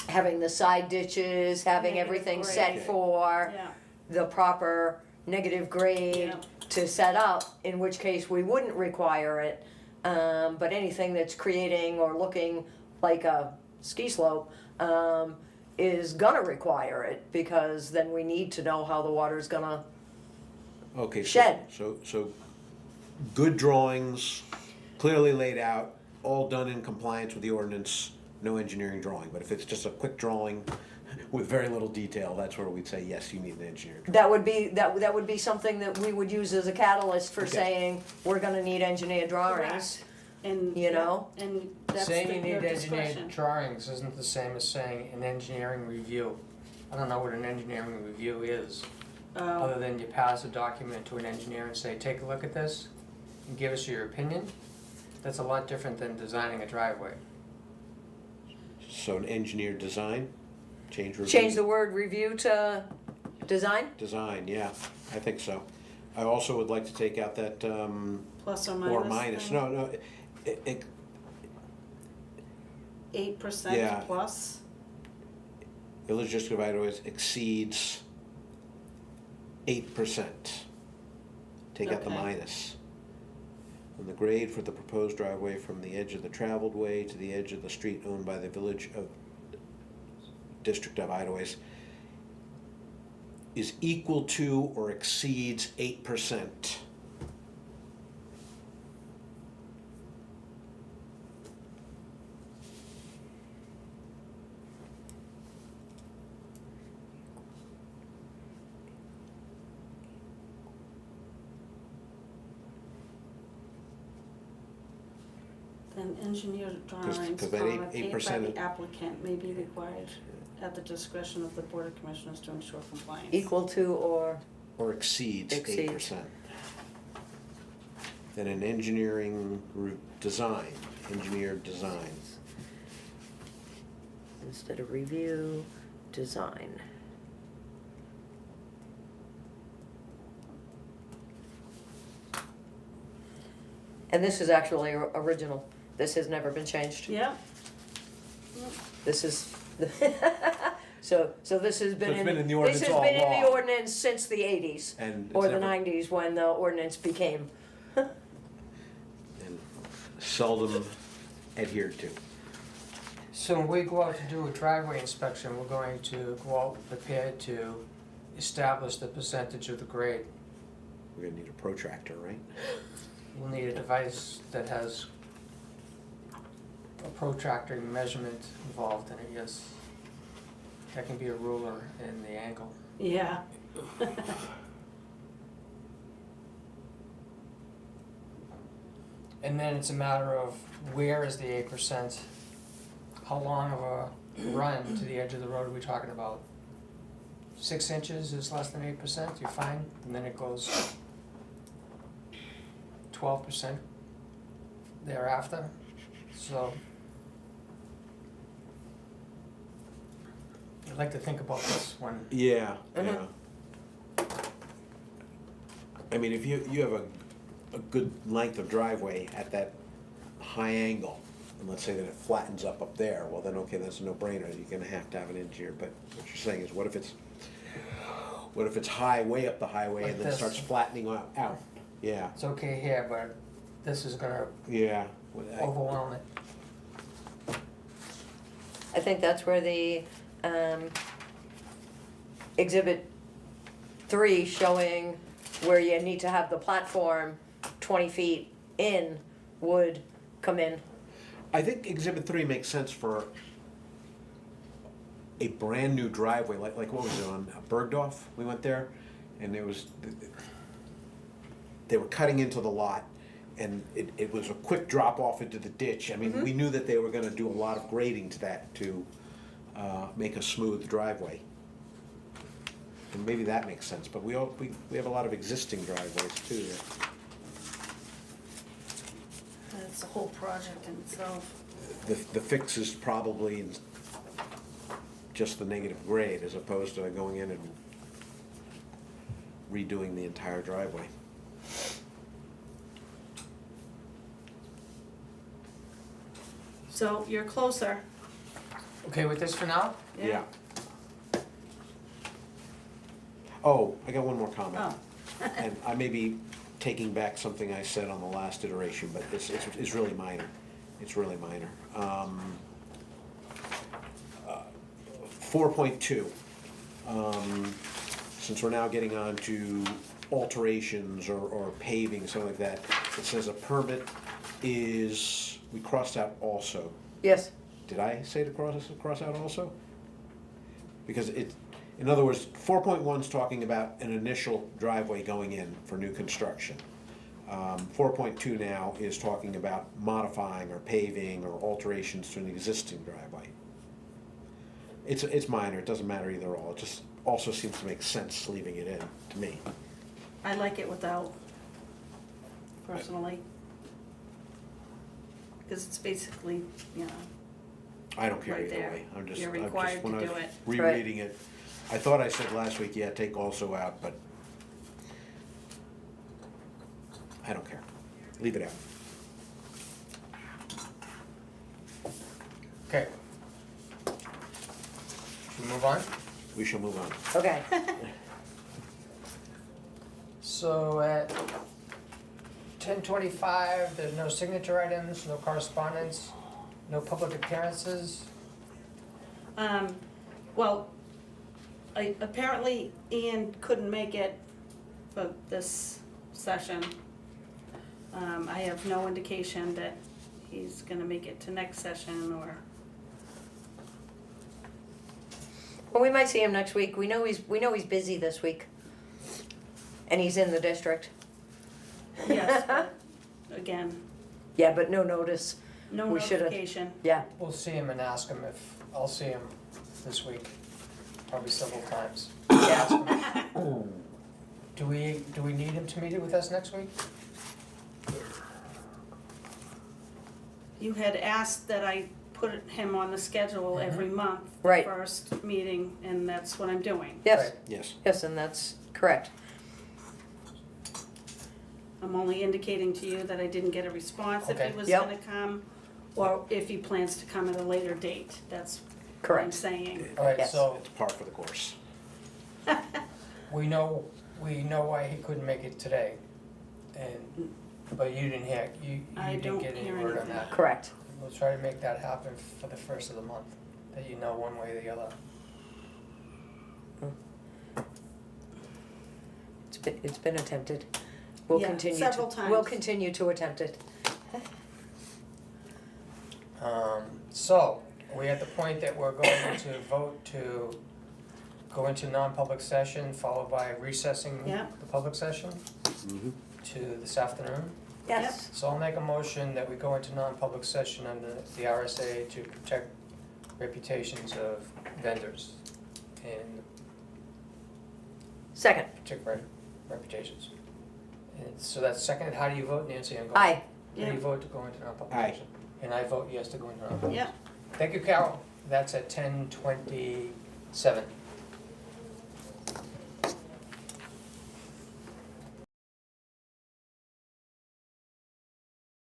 having the side ditches, having
Negative
everything
grade.
set
Okay.
for
yeah,
the proper negative grade
Yeah.
to set up, in which case we wouldn't require it. But anything that's creating or looking like a ski slope, is gonna require it, because then we need to know how the water's gonna,
Okay,
Shed.
so good drawings, clearly laid out, all done in compliance with the ordinance, no engineering drawing. But if it's just a quick drawing with very little detail, that's where we'd say, yes, you need an engineering drawing.
that would be something that we would use as a catalyst for
Okay.
saying, we're gonna need engineered drawings.
and.
You know?
And that's
Saying you
your
need engineered
discretion.
drawings isn't the same as saying an engineering review. I don't know what an engineering review is. other than you pass a document to an engineer and say, take a look at this and give us your opinion. That's a lot different than designing a driveway.
So an engineered design, change review.
Change the word review to design?
Design, yeah, I think so. I also would like to take out that,
Plus or minus?
or minus,
thing?
no,
8%
Yeah.
plus?
village district of Idaho exceeds 8%. Take out the
Okay.
minus. And the grade for the proposed driveway from the edge of the traveled way to the edge of the street owned by the village of district of Idaho is equal to or exceeds 8%.
Then engineered drawings,
'cause that
paid by
8%
the applicant may be required at the discretion of the Board of Commissioners to ensure compliance.
Equal to or,
Or exceeds
Exceeds.
8%. Then an engineering design, engineered design.
instead of review, design. And this is actually original. This has never been changed.
Yep,
This is, so this has been
it's
in,
been in the
this
ordinance
has
all
been in the
along.
ordinance since the 80s.
And it's
Or the
never-
90s when the ordinance became.
And seldom adhered to.
So when we go out to do a driveway inspection, we're going to go out prepared to establish the percentage of the grade.
We're gonna need a protractor, right?
We'll need a device that has a protractor measurement involved in it, yes. That can be a ruler in the angle.
yeah.
And then it's a matter of where is the 8%? How long of a run to the edge of the road are we talking about? 6 inches is less than 8%, you're fine, and then it goes 12% thereafter, so. I'd like to think about this one.
Yeah,
Mhm.
yeah. I mean, if you have a good length of driveway at that high angle, and let's say that it flattens up there, well then, okay, that's a no-brainer, you're gonna have to have an engineer, but what you're saying is, what if it's high, way up the highway,
Like
and then it
this.
starts flattening out? Yeah,
It's okay here, but this is gonna
yeah.
overwhelm it.
I think that's where the exhibit 3 showing where you need to have the platform 20 feet in would come in.
I think Exhibit 3 makes sense for a brand-new driveway, like what was it, on Bergdorf? We went there, and they were cutting into the lot, and it was a quick drop-off into the ditch. I mean, we knew that they were gonna do a lot of grading to that to make a smooth driveway. And maybe that makes sense, but we have a lot of existing driveways too.
That's a whole project in itself.
The fix is probably just the negative grade as opposed to going in and redoing the entire driveway.
So you're closer.
Okay with this for now?
Yeah. Oh, I got one more comment.
Oh.
And I may be taking back something I said on the last iteration, but it's really minor. It's really minor. 4.2, since we're now getting on to alterations or paving, something like that, it says a permit is, we crossed out also.
Yes.
Did I say to cross out also? Because in other words, 4.1 is talking about an initial driveway going in for new construction. 4.2 now is talking about modifying or paving or alterations to an existing driveway. It's minor, it doesn't matter either or, just also seems to make sense leaving it in, to me.
I like it without, personally. Cause it's basically, you know,
I don't care
Right
either
there.
way.
You're required
when
to
I was
do it.
rereading it, I thought I said last week, yeah, take also out, but I don't care. Leave it out.
Okay. Should we move on?
We shall move on.
Okay,
So at 10:25, there's no signature items, no correspondence, no public appearances.
Well, apparently Ian couldn't make it for this session. I have no indication that he's gonna make it to next session or,
well, we might see him next week, we know he's busy this week. And he's in the district.
yes, but again,
Yeah, but no notice,
no
We should've-
notification.
yeah,
We'll see him and ask him if, I'll see him this week, probably several times.
yeah,
Ask him. Do we need him to meet with us next week?
You had asked that I put him on the schedule every month, the
Right.
first meeting, and that's what I'm doing.
yes,
Right.
Yes.
yes, and that's correct.
I'm only indicating to you that I didn't get a response if
Okay.
he was
Yep.
gonna come, or if he plans to come at a later date, that's what I'm
Correct.
saying.
All right,
Yes.
so
It's par for the course.
we know why he couldn't make it today. And, but you didn't hear, you
I
didn't
don't
get any
hear
word on
anything.
that.
Correct.
We'll try to make that happen for the first of the month, that you know one way or the other.
It's been attempted. We'll
Yeah,
continue
several
to,
times.
we'll continue to attempt it.
So, we're at the point that we're going to vote to go into non-public session, followed by recessing
Yeah.
the public session
Mhm.
to this afternoon.
Yes,
So I'll make a motion that we go into non-public session under the RSA to protect reputations of vendors and
second,
protect reputations. And so that's second, how do you vote, Nancy? I'm going-
aye,
How do
Yeah.
you vote to go into non-public
Aye.
session? And I vote yes to go into non-public.
Yeah,
Thank you, Carol. That's at 10:27.